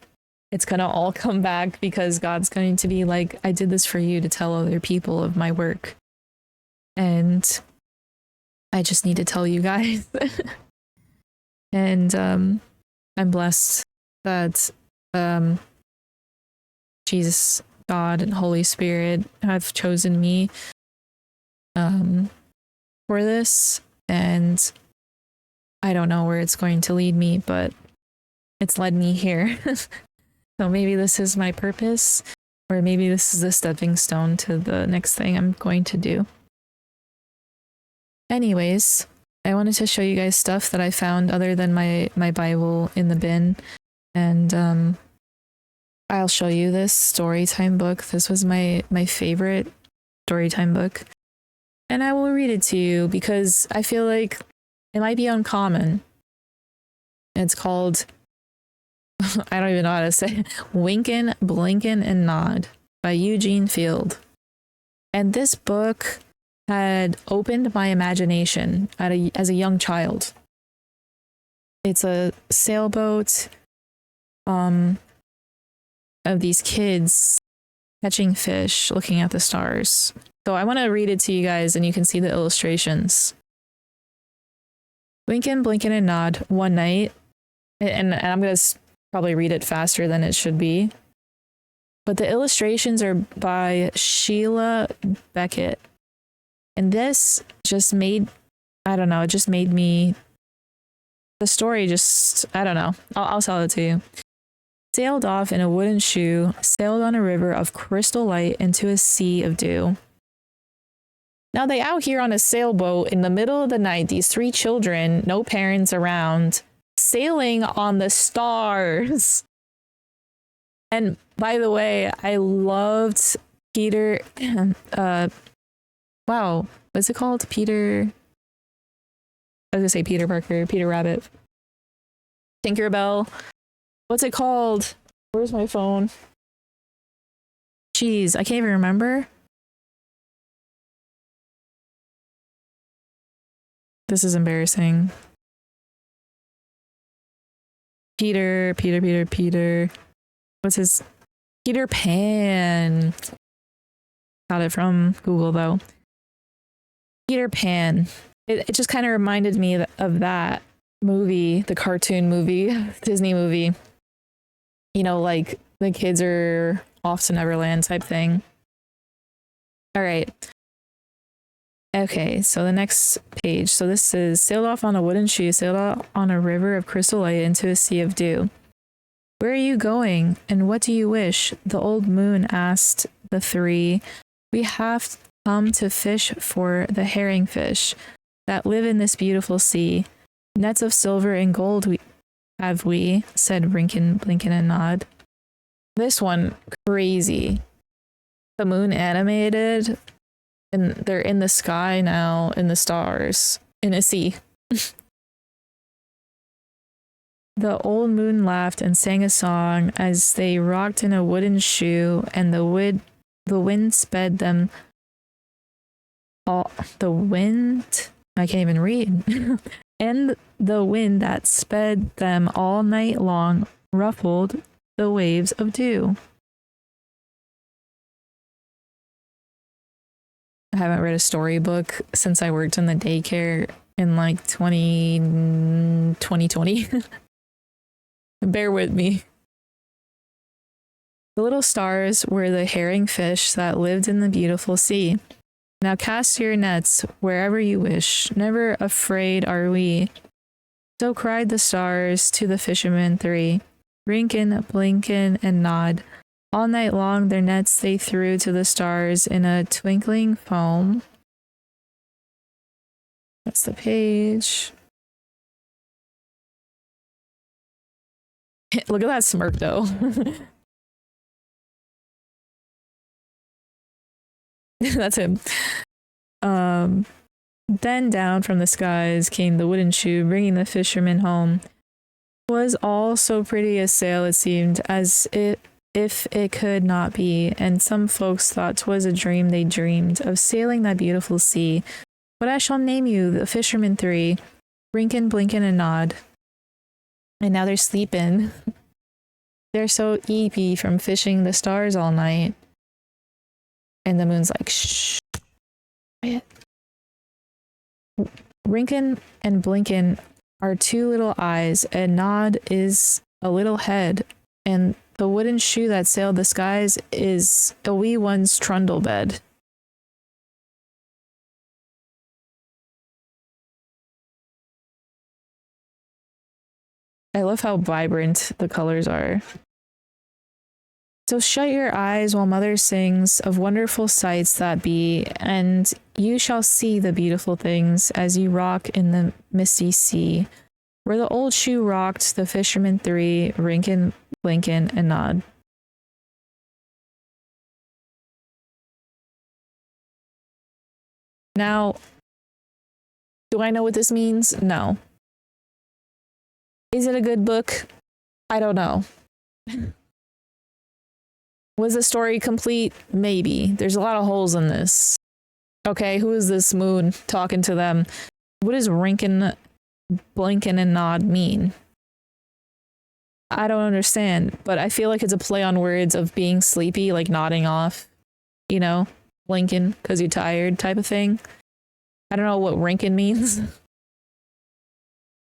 A: it's going to all come back, because God's going to be like, I did this for you to tell other people of my work. And I just need to tell you guys. And I'm blessed that Jesus, God, and Holy Spirit have chosen me for this. And I don't know where it's going to lead me, but it's led me here. So maybe this is my purpose, or maybe this is a stepping stone to the next thing I'm going to do. Anyways, I wanted to show you guys stuff that I found other than my Bible in the bin. And I'll show you this storytime book. This was my favorite storytime book. And I will read it to you because I feel like it might be uncommon. It's called, I don't even know how to say, Winkin', Blinkin', and Nod by Eugene Field. And this book had opened my imagination as a young child. It's a sailboat of these kids catching fish, looking at the stars. So I want to read it to you guys and you can see the illustrations. Winkin', Blinkin', and Nod one night, and I'm going to probably read it faster than it should be, but the illustrations are by Sheila Beckett. And this just made, I don't know, it just made me, the story just, I don't know, I'll tell it to you. Sailed off in a wooden shoe, sailed on a river of crystal light into a sea of dew. Now they out here on a sailboat in the middle of the night, these 3 children, no parents around, sailing on the stars. And by the way, I loved Peter, wow, what's it called? I was gonna say Peter Parker, Peter Rabbit. Tinkerbell. What's it called? Where's my phone? Jeez, I can't even remember. This is embarrassing. Peter. What's his? Peter Pan. Got it from Google though. Peter Pan. It just kind of reminded me of that movie, the cartoon movie, Disney movie. You know, like the kids are off to Neverland type thing. All right. Okay, so the next page. So this is sailed off on a wooden shoe, sailed out on a river of crystal light into a sea of dew. Where are you going, and what do you wish? The old moon asked the 3. We have come to fish for the herring fish that live in this beautiful sea. Nets of silver and gold have we, said Winkin', Blinkin', and Nod. This one, crazy. The moon animated, and they're in the sky now, in the stars, in a sea. The old moon laughed and sang a song as they rocked in a wooden shoe, and the wind sped them all. The wind, I can't even read. And the wind that sped them all night long ruffled the waves of dew. I haven't read a storybook since I worked in the daycare in like 2020. Bear with me. The little stars were the herring fish that lived in the beautiful sea. Now cast your nets wherever you wish. Never afraid are we. So cried the stars to the fishermen three. Rinkin, Blinkin, and Nod. All night long their nets they threw to the stars in a twinkling foam. That's the page. Look at that smirk though. That's him. Then down from the skies came the wooden shoe, bringing the fishermen home. 'Twas all so pretty a sail it seemed, as if it could not be, and some folks thought 'twas a dream they dreamed of sailing that beautiful sea. But I shall name you the fishermen three, Rinkin, Blinkin, and Nod. And now they're sleeping. They're so eepy from fishing the stars all night. And the moon's like, shh, quiet. Rinkin and Blinkin are two little eyes, and Nod is a little head, and the wooden shoe that sailed the skies is a wee one's trundle bed. I love how vibrant the colors are. So shut your eyes while mother sings of wonderful sights that be, and you shall see the beautiful things as you rock in the misty sea, where the old shoe rocked the fishermen three, Rinkin, Blinkin, and Nod. Now, do I know what this means? No. Is it a good book? I don't know. Was the story complete? Maybe. There's a lot of holes in this. Okay, who is this moon talking to them? What does Rinkin, Blinkin, and Nod mean? I don't understand, but I feel like it's a play on words of being sleepy, like nodding off, you know, blinking because you're tired type of thing. I don't know what Rinkin means.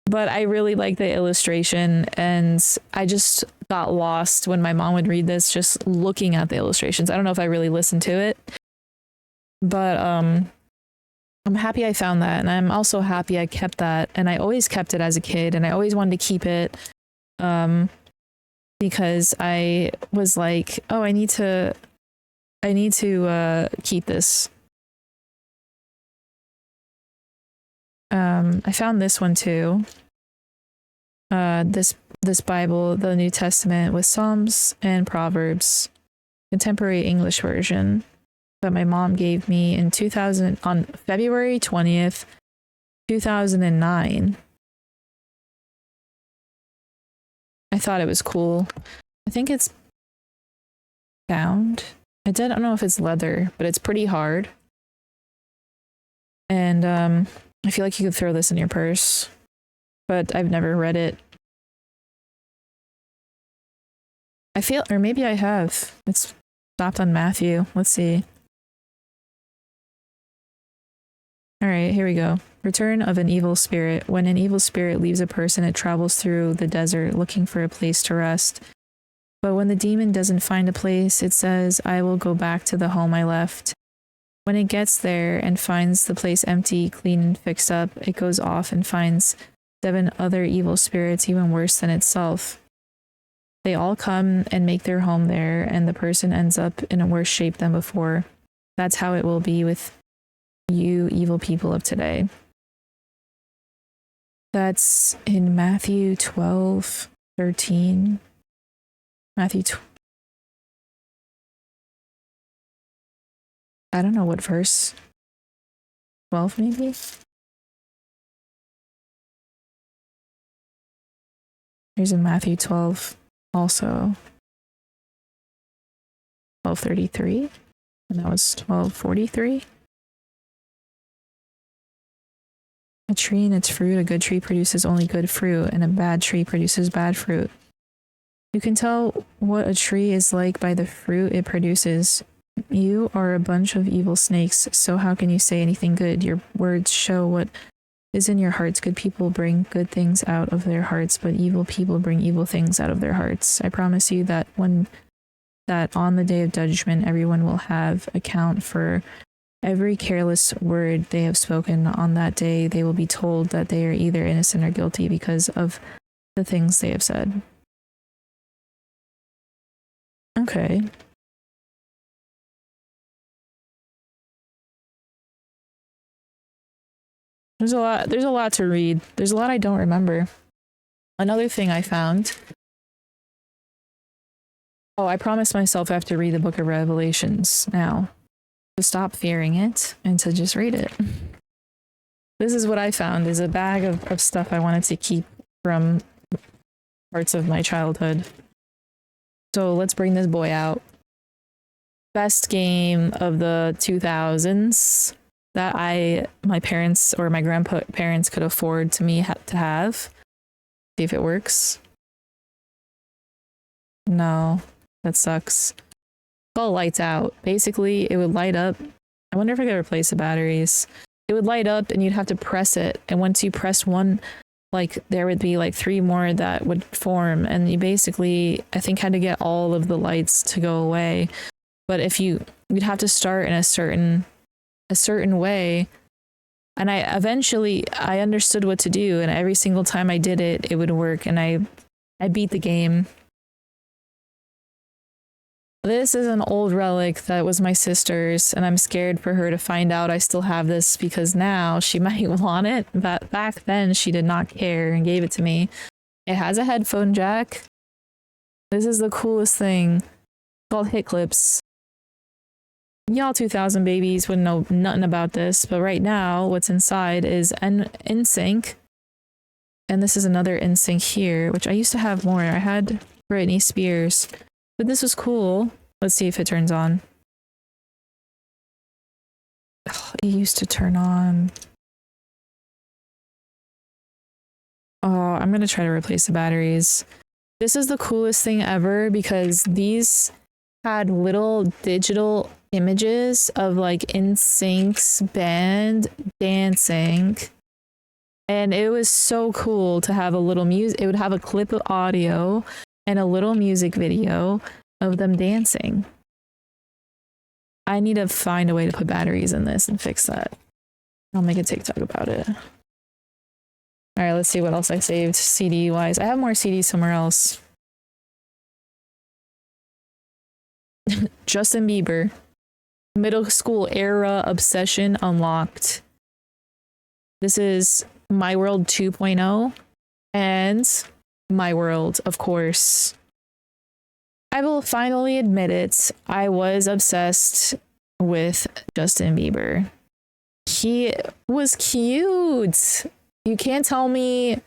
A: But I really like the illustration, and I just got lost when my mom would read this just looking at the illustrations. I don't know if I really listened to it, but I'm happy I found that, and I'm also happy I kept that, and I always kept it as a kid, and I always wanted to keep it because I was like, oh, I need to keep this. I found this one too. This Bible, the New Testament, with Psalms and Proverbs, contemporary English version, that my mom gave me in 2000 on February 20th, 2009. I thought it was cool. I think it's bound. I don't know if it's leather, but it's pretty hard. And I feel like you could throw this in your purse, but I've never read it. I feel, or maybe I have. It's stopped on Matthew. Let's see. All right, here we go. Return of an evil spirit. When an evil spirit leaves a person, it travels through the desert looking for a place to rest. But when the demon doesn't find a place, it says, I will go back to the home I left. When it gets there and finds the place empty, clean, and fixed up, it goes off and finds 7 other evil spirits even worse than itself. They all come and make their home there, and the person ends up in a worse shape than before. That's how it will be with you evil people of today. That's in Matthew 12:13. I don't know what verse. 12 maybe? Here's in Matthew 12 also. 12:33, and that was 12:43. A tree and its fruit, a good tree produces only good fruit, and a bad tree produces bad fruit. You can tell what a tree is like by the fruit it produces. You are a bunch of evil snakes, so how can you say anything good? Your words show what is in your hearts. Good people bring good things out of their hearts, but evil people bring evil things out of their hearts. I promise you that on the day of judgment, everyone will have account for every careless word they have spoken. On that day, they will be told that they are either innocent or guilty because of the things they have said. Okay. There's a lot to read. There's a lot I don't remember. Another thing I found. Oh, I promised myself I have to read the Book of Revelations now. To stop fearing it and to just read it. This is what I found, is a bag of stuff I wanted to keep from parts of my childhood. So let's bring this boy out. Best game of the 2000s that my parents or my grandparents could afford to have. See if it works. No, that sucks. It's all lights out. Basically, it would light up. I wonder if I could replace the batteries. It would light up and you'd have to press it. And once you press one, like there would be like 3 more that would form. And you basically, I think, had to get all of the lights to go away. But if you'd have to start in a certain way. And I understood what to do. And every single time I did it, it would work. And I beat the game. This is an old relic that was my sister's, and I'm scared for her to find out I still have this because now she might want it. But back then she did not care and gave it to me. It has a headphone jack. This is the coolest thing. It's called Hit Clips. Y'all 2000 babies wouldn't know nothing about this, but right now what's inside is an NSYNC. And this is another NSYNC here, which I used to have more. I had Britney Spears. But this was cool. Let's see if it turns on. Oh, it used to turn on. Oh, I'm going to try to replace the batteries. This is the coolest thing ever because these had little digital images of like NSYNC's band dancing. And it was so cool to have a little music. It would have a clip of audio and a little music video of them dancing. I need to find a way to put batteries in this and fix that. I'll make a TikTok about it. All right, let's see what else I saved CD wise. I have more CDs somewhere else. Justin Bieber. Middle school era obsession unlocked. This is My World 2.0 and My World, of course. I will finally admit it. I was obsessed with Justin Bieber. He was cute. You can't tell me.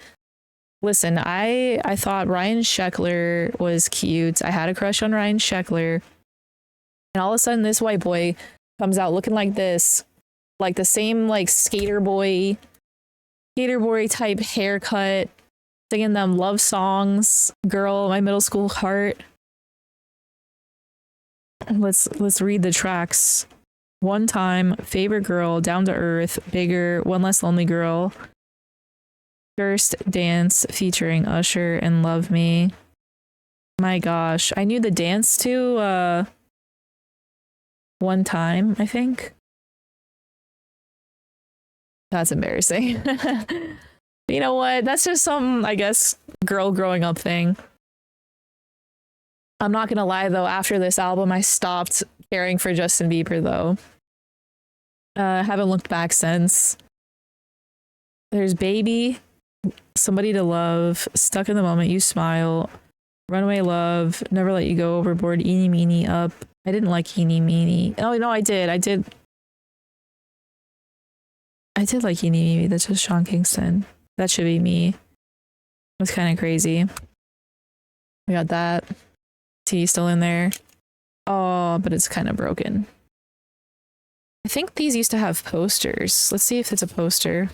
A: Listen, I thought Ryan Sheckler was cute. I had a crush on Ryan Sheckler. And all of a sudden this white boy comes out looking like this. Like the same like skater boy type haircut. Singing them love songs. Girl, my middle school heart. Let's read the tracks. One Time, Favorite Girl, Down to Earth, Bigger, One Less Lonely Girl, First Dance featuring Usher and Love Me. My gosh, I knew the dance to One Time, I think. That's embarrassing. You know what? That's just some, I guess, girl growing up thing. I'm not gonna lie though, after this album, I stopped caring for Justin Bieber though. Haven't looked back since. There's Baby, Somebody to Love, Stuck in the Moment, You Smile, Runaway Love, Never Let You Go, Overboard, Eeny Meeny Up. I didn't like Eeny Meeny. Oh no, I did like Eeny Meeny. That's just Sean Kingston. That should be me. It was kind of crazy. We got that. T still in there. Oh, but it's kind of broken. I think these used to have posters. Let's see if it's a poster.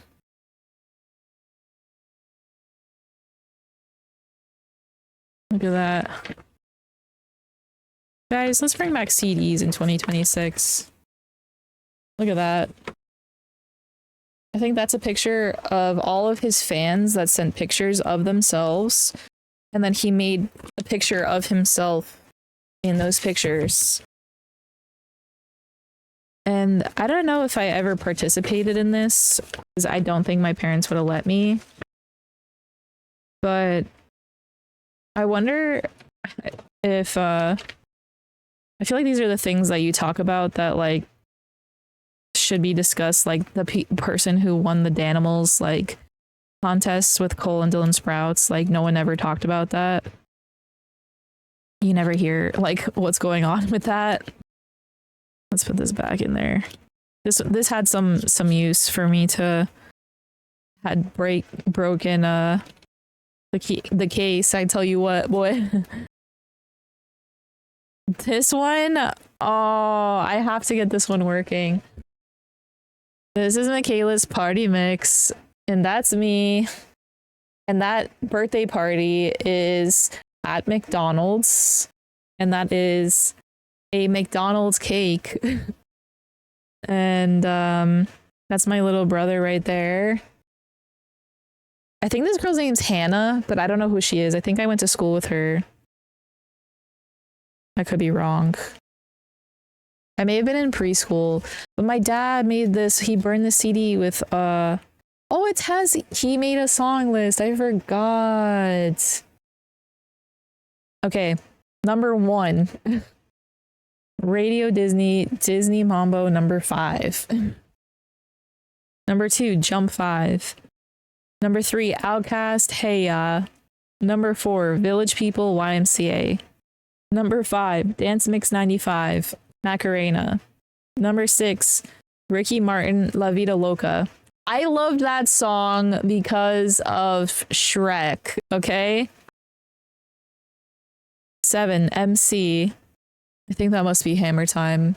A: Look at that. Guys, let's bring back CDs in 2026. Look at that. I think that's a picture of all of his fans that sent pictures of themselves. And then he made a picture of himself in those pictures. And I don't know if I ever participated in this, because I don't think my parents would have let me. But I wonder if, I feel like these are the things that you talk about that, like, should be discussed, like the person who won the Danimals, like, contests with Cole and Dylan Sprouts. Like, no one ever talked about that. You never hear, like, what's going on with that. Let's put this back in there. This had some use for me to had broken the case. I tell you what, boy. This one, oh, I have to get this one working. This is Michaela's party mix, and that's me. And that birthday party is at McDonald's, and that is a McDonald's cake. And that's my little brother right there. I think this girl's name's Hannah, but I don't know who she is. I think I went to school with her. I could be wrong. I may have been in preschool, but my dad made this. He burned the CD with oh, he made a song list. I forgot. Okay, number 1. Radio Disney Mambo number 5. Number 2, Jump 5. Number 3, Outkast, Hey Ya. Number 4, Village People, YMCA. Number 5, Dance Mix 95, Macarena. Number 6, Ricky Martin, La Vida Loca. I loved that song because of Shrek, okay? 7, MC. I think that must be Hammer Time.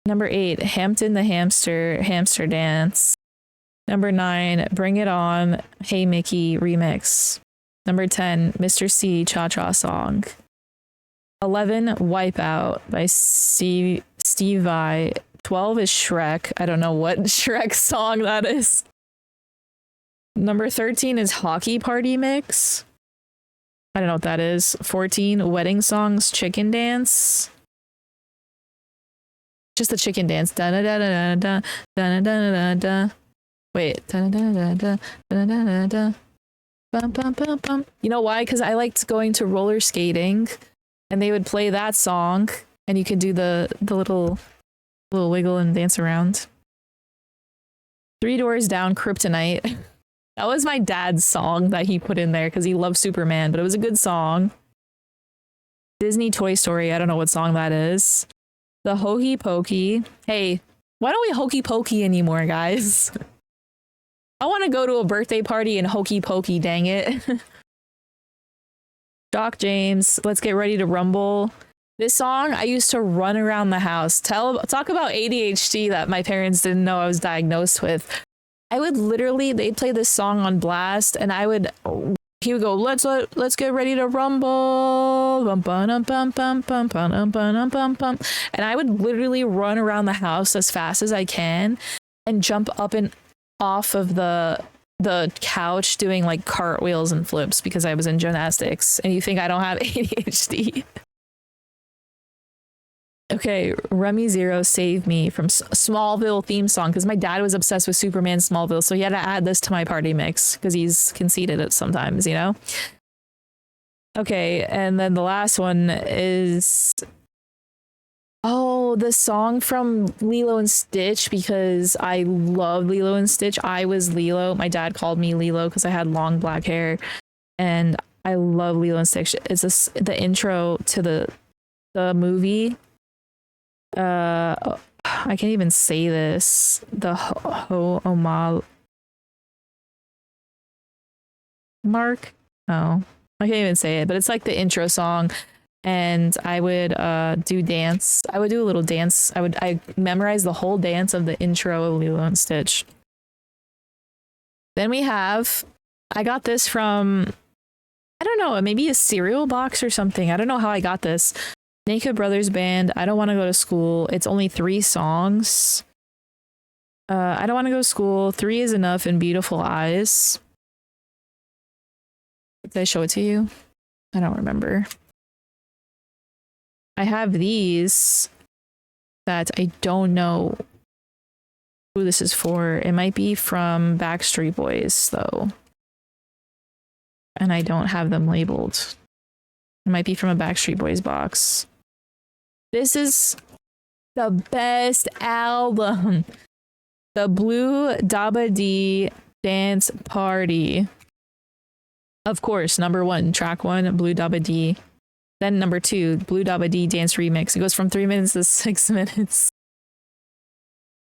A: Number 8, Hampton the Hamster Dance. Number 9, Bring It On, Hey Mickey Remix. Number 10, Mr. C, Cha Cha Song. 11, Wipeout by Steve Vai. 12 is Shrek. I don't know what Shrek song that is. Number 13 is Hockey Party Mix. I don't know what that is. 14, Wedding Songs, Chicken Dance. Just the chicken dance. Da da da da da da da da da. Wait. Da da da da da da da. Bum bum bum bum. You know why? Because I liked going to roller skating, and they would play that song, and you could do the little wiggle and dance around. 3 Doors Down, Kryptonite. That was my dad's song that he put in there because he loved Superman, but it was a good song. Disney Toy Story. I don't know what song that is. The Hokey Pokey. Hey, why don't we Hokey Pokey anymore, guys? I want to go to a birthday party and Hokey Pokey, dang it. Doc James, Let's Get Ready to Rumble. This song, I used to run around the house. Talk about ADHD that my parents didn't know I was diagnosed with. I would literally, they'd play this song on blast, and he would go, let's get ready to rumble. Bum, bum, bum, bum, bum, bum, bum, bum, bum. And I would literally run around the house as fast as I can and jump up and off of the couch doing like cartwheels and flips because I was in gymnastics. And you think I don't have ADHD? Okay, Remy Zero, Save Me from Smallville theme song, because my dad was obsessed with Superman Smallville, so he had to add this to my party mix because he's conceited it sometimes, you know? Okay, and then the last one is the song from Lilo and Stitch, because I love Lilo and Stitch. I was Lilo. My dad called me Lilo because I had long black hair, and I love Lilo and Stitch. It's the intro to the movie. I can't even say this. The mark. Oh, I can't even say it, but it's like the intro song. And I would do dance. I would do a little dance. I memorized the whole dance of the intro of Lilo and Stitch. Then we have, I got this from, I don't know, maybe a cereal box or something. I don't know how I got this. Naked Brothers Band, I Don't Want to Go to School. It's only 3 songs. I Don't Want to Go to School, 3 is Enough, and Beautiful Eyes. Did I show it to you? I don't remember. I have these that I don't know who this is for. It might be from Backstreet Boys, though. And I don't have them labeled. It might be from a Backstreet Boys box. This is the best album. The Blue Dabba Dance Party. Of course, number 1, track 1, Blue Dabba. Then number 2, Blue Dabba Dance Remix. It goes from 3 minutes to 6 minutes.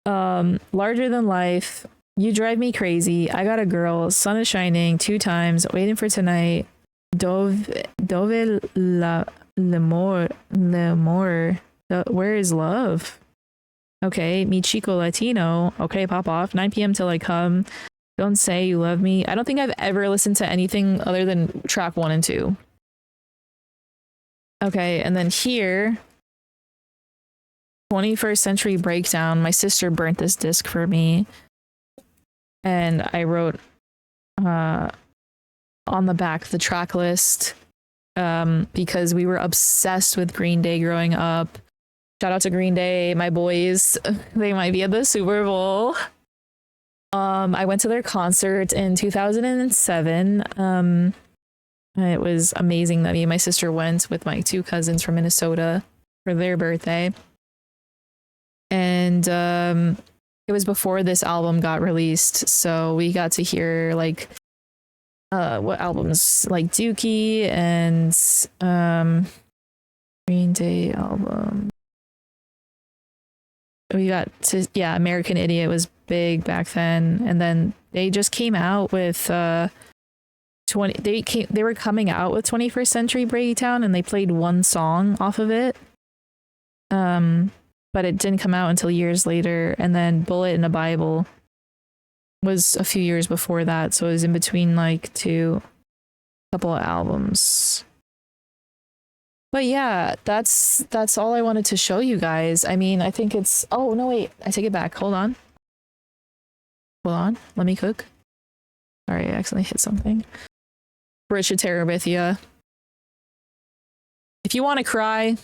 A: Larger Than Life, You Drive Me Crazy, I Got a Girl, Sun is Shining, 2 times, Waiting for Tonight, Dove L'Amour, Where is Love? Okay, Mi Chico Latino, okay, Pop Off, 9 p.m. Till I Come, Don't Say You Love Me. I don't think I've ever listened to anything other than track 1 and 2. Okay, and then here, 21st Century Breakdown. My sister burnt this disc for me. And I wrote on the back the track list because we were obsessed with Green Day growing up. Shout out to Green Day, my boys. They might be at the Super Bowl. I went to their concert in 2007. It was amazing that me and my sister went with my 2 cousins from Minnesota for their birthday. And it was before this album got released, so we got to hear like what albums, like Dookie and Green Day album. We got to, yeah, American Idiot was big back then, and then they just came out with they were coming out with 21st Century Breakdown, and they played 1 song off of it. But it didn't come out until years later, and then Bullet in a Bible was a few years before that, so it was in between like 2 couple of albums. But yeah, that's all I wanted to show you guys. I mean, I think it's, oh no, wait, I take it back. Hold on, let me cook. Sorry, I accidentally hit something. Bridge to Terabithia. If you want to cry,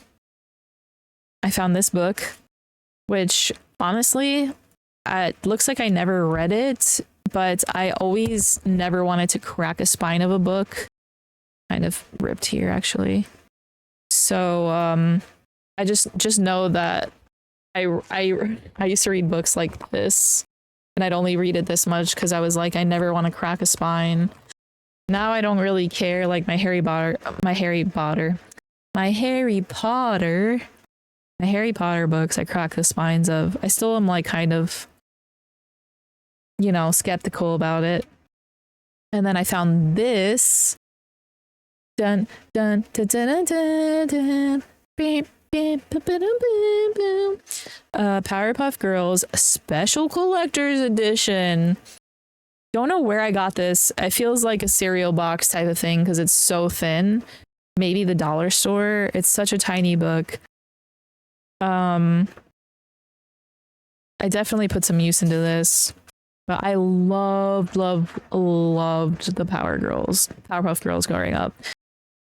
A: I found this book, which honestly, it looks like I never read it, but I always never wanted to crack a spine of a book. Kind of ripped here, actually. So I just know that I used to read books like this, and I'd only read it this much because I was like, I never want to crack a spine. Now I don't really care. Like my Harry Potter books, I crack the spines of. I still am like kind of, you know, skeptical about it. And then I found this. Dun dun dun dun dun dun. Beep, beep, boom, boom, boom, boom. Powerpuff Girls Special Collector's Edition. Don't know where I got this. It feels like a cereal box type of thing because it's so thin. Maybe the dollar store. It's such a tiny book. I definitely put some use into this, but I loved the Powerpuff Girls growing up.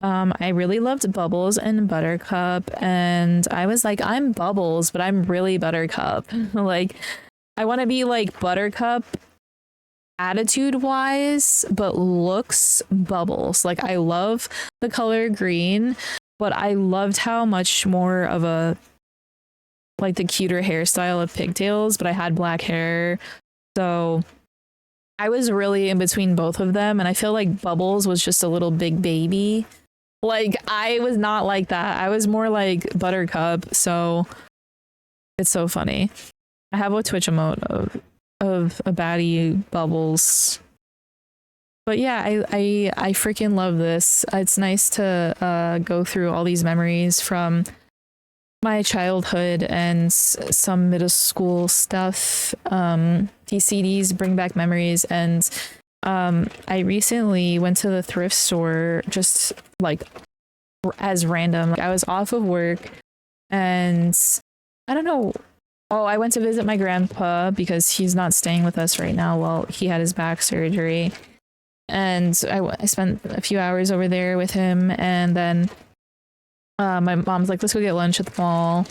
A: I really loved Bubbles and Buttercup, and I was like, I'm Bubbles, but I'm really Buttercup. Like, I want to be like Buttercup attitude wise, but looks Bubbles. Like, I love the color green, but I loved how much more of a, like, the cuter hairstyle of pigtails, but I had black hair. So I was really in between both of them, and I feel like Bubbles was just a little big baby. Like, I was not like that. I was more like Buttercup, so it's so funny. I have a Twitch emote of a baddie Bubbles. But yeah, I freaking love this. It's nice to go through all these memories from my childhood and some middle school stuff. These CDs bring back memories, and I recently went to the thrift store just like as random. Like, I was off of work and I don't know. Oh, I went to visit my grandpa because he's not staying with us right now while he had his back surgery. And I spent a few hours over there with him, and then my mom's like, let's go get lunch at the mall.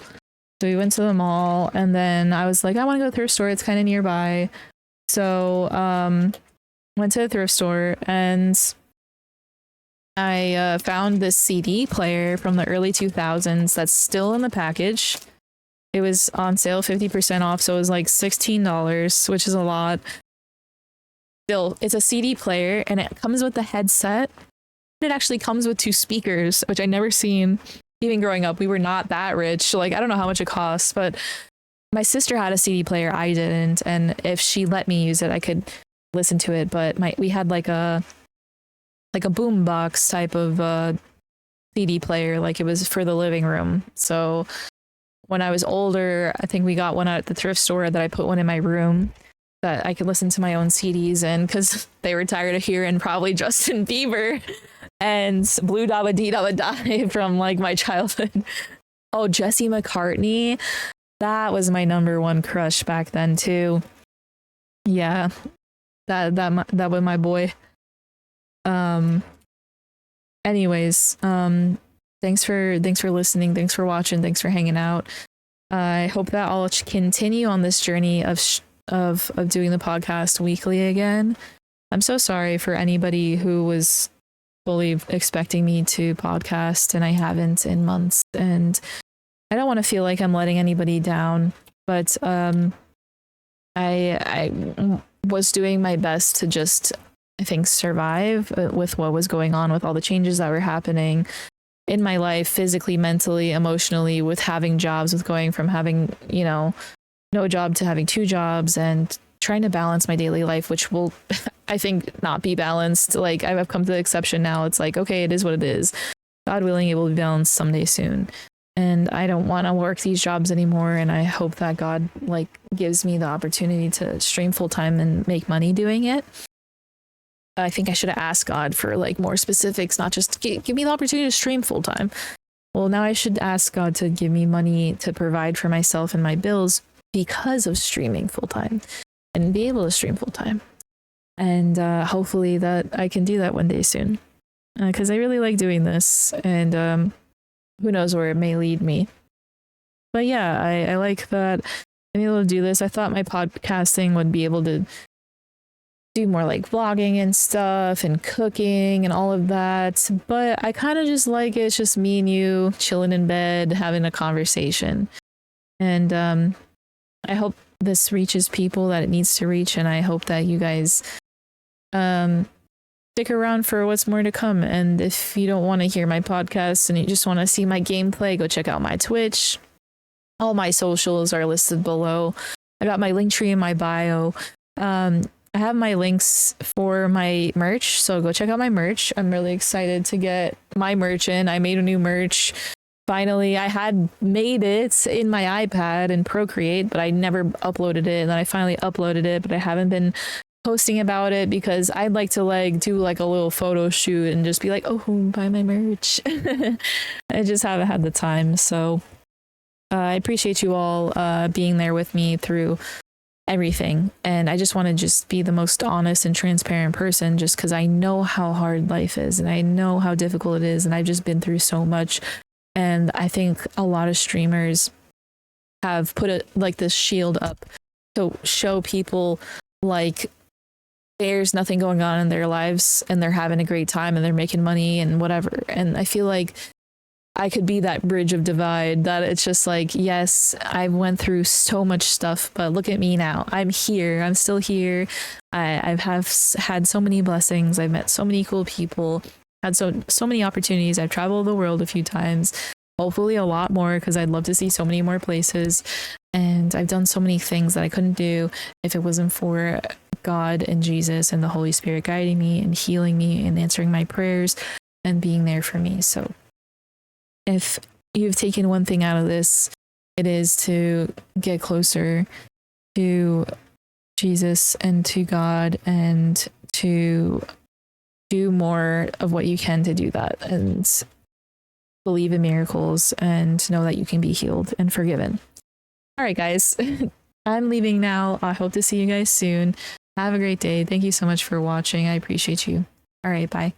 A: So we went to the mall, and then I was like, I want to go to the thrift store. It's kind of nearby. So went to the thrift store, and I found this CD player from the early 2000s that's still in the package. It was on sale 50% off, so it was like $16, which is a lot. Still, it's a CD player, and it comes with the headset. It actually comes with 2 speakers, which I never seen. Even growing up, we were not that rich. Like, I don't know how much it costs, but my sister had a CD player, I didn't, and if she let me use it, I could listen to it. But we had like a boombox type of CD player, like it was for the living room. So when I was older, I think we got one at the thrift store that I put one in my room that I could listen to my own CDs in, because they were tired of hearing probably Justin Bieber and Blue Dabba Dee Dabba Die from like my childhood. Oh, Jesse McCartney. That was my number one crush back then too. Yeah. That was my boy. Anyways, thanks for listening, thanks for watching, thanks for hanging out. I hope that I'll continue on this journey of doing the podcast weekly again. I'm so sorry for anybody who was fully expecting me to podcast and I haven't in months, and I don't want to feel like I'm letting anybody down, but I was doing my best to just, I think, survive with what was going on, with all the changes that were happening in my life, physically, mentally, emotionally, with having jobs, with going from having, no job to having 2 jobs, and trying to balance my daily life, which will, I think, not be balanced. Like, I've come to the exception now. It's like, okay, it is what it is. God willing, it will be balanced someday soon. And I don't want to work these jobs anymore. And I hope that God gives me the opportunity to stream full time and make money doing it. I think I should have asked God for more specifics, not just give me the opportunity to stream full time. Well, now I should ask God to give me money to provide for myself and my bills because of streaming full time, and be able to stream full time. And hopefully that I can do that one day soon, because I really like doing this, and who knows where it may lead me. But yeah, I like that I'm able to do this. I thought my podcasting would be able to do more vlogging and stuff and cooking and all of that, but I kind of just like it's just me and you chilling in bed having a conversation. And I hope this reaches people that it needs to reach, and I hope that you guys stick around for what's more to come. And if you don't want to hear my podcast and you just want to see my gameplay, go check out my Twitch. All my socials are listed below. I got my link tree in my bio. I have my links for my merch, so go check out my merch. I'm really excited to get my merch in. I made a new merch. Finally, I had made it in my iPad in Procreate, but I never uploaded it. And then I finally uploaded it, but I haven't been posting about it because I'd like to do a little photo shoot and just be like, oh, buy my merch. I just haven't had the time. So I appreciate you all being there with me through everything, and I just want to just be the most honest and transparent person, just because I know how hard life is and I know how difficult it is, and I've just been through so much. And I think a lot of streamers have put this shield up to show people there's nothing going on in their lives and they're having a great time and they're making money and whatever. And I feel like I could be that bridge of divide, that it's just yes, I went through so much stuff, but look at me now. I'm here. I'm still here. I've had so many blessings. I've met so many cool people, had so many opportunities. I've traveled the world a few times, hopefully a lot more, because I'd love to see so many more places. And I've done so many things that I couldn't do if it wasn't for God and Jesus and the Holy Spirit guiding me and healing me and answering my prayers and being there for me. So if you've taken one thing out of this, it is to get closer to Jesus and to God, and to do more of what you can to do that, and believe in miracles, and know that you can be healed and forgiven. All right, guys, I'm leaving now. I hope to see you guys soon. Have a great day. Thank you so much for watching. I appreciate you. All right, bye.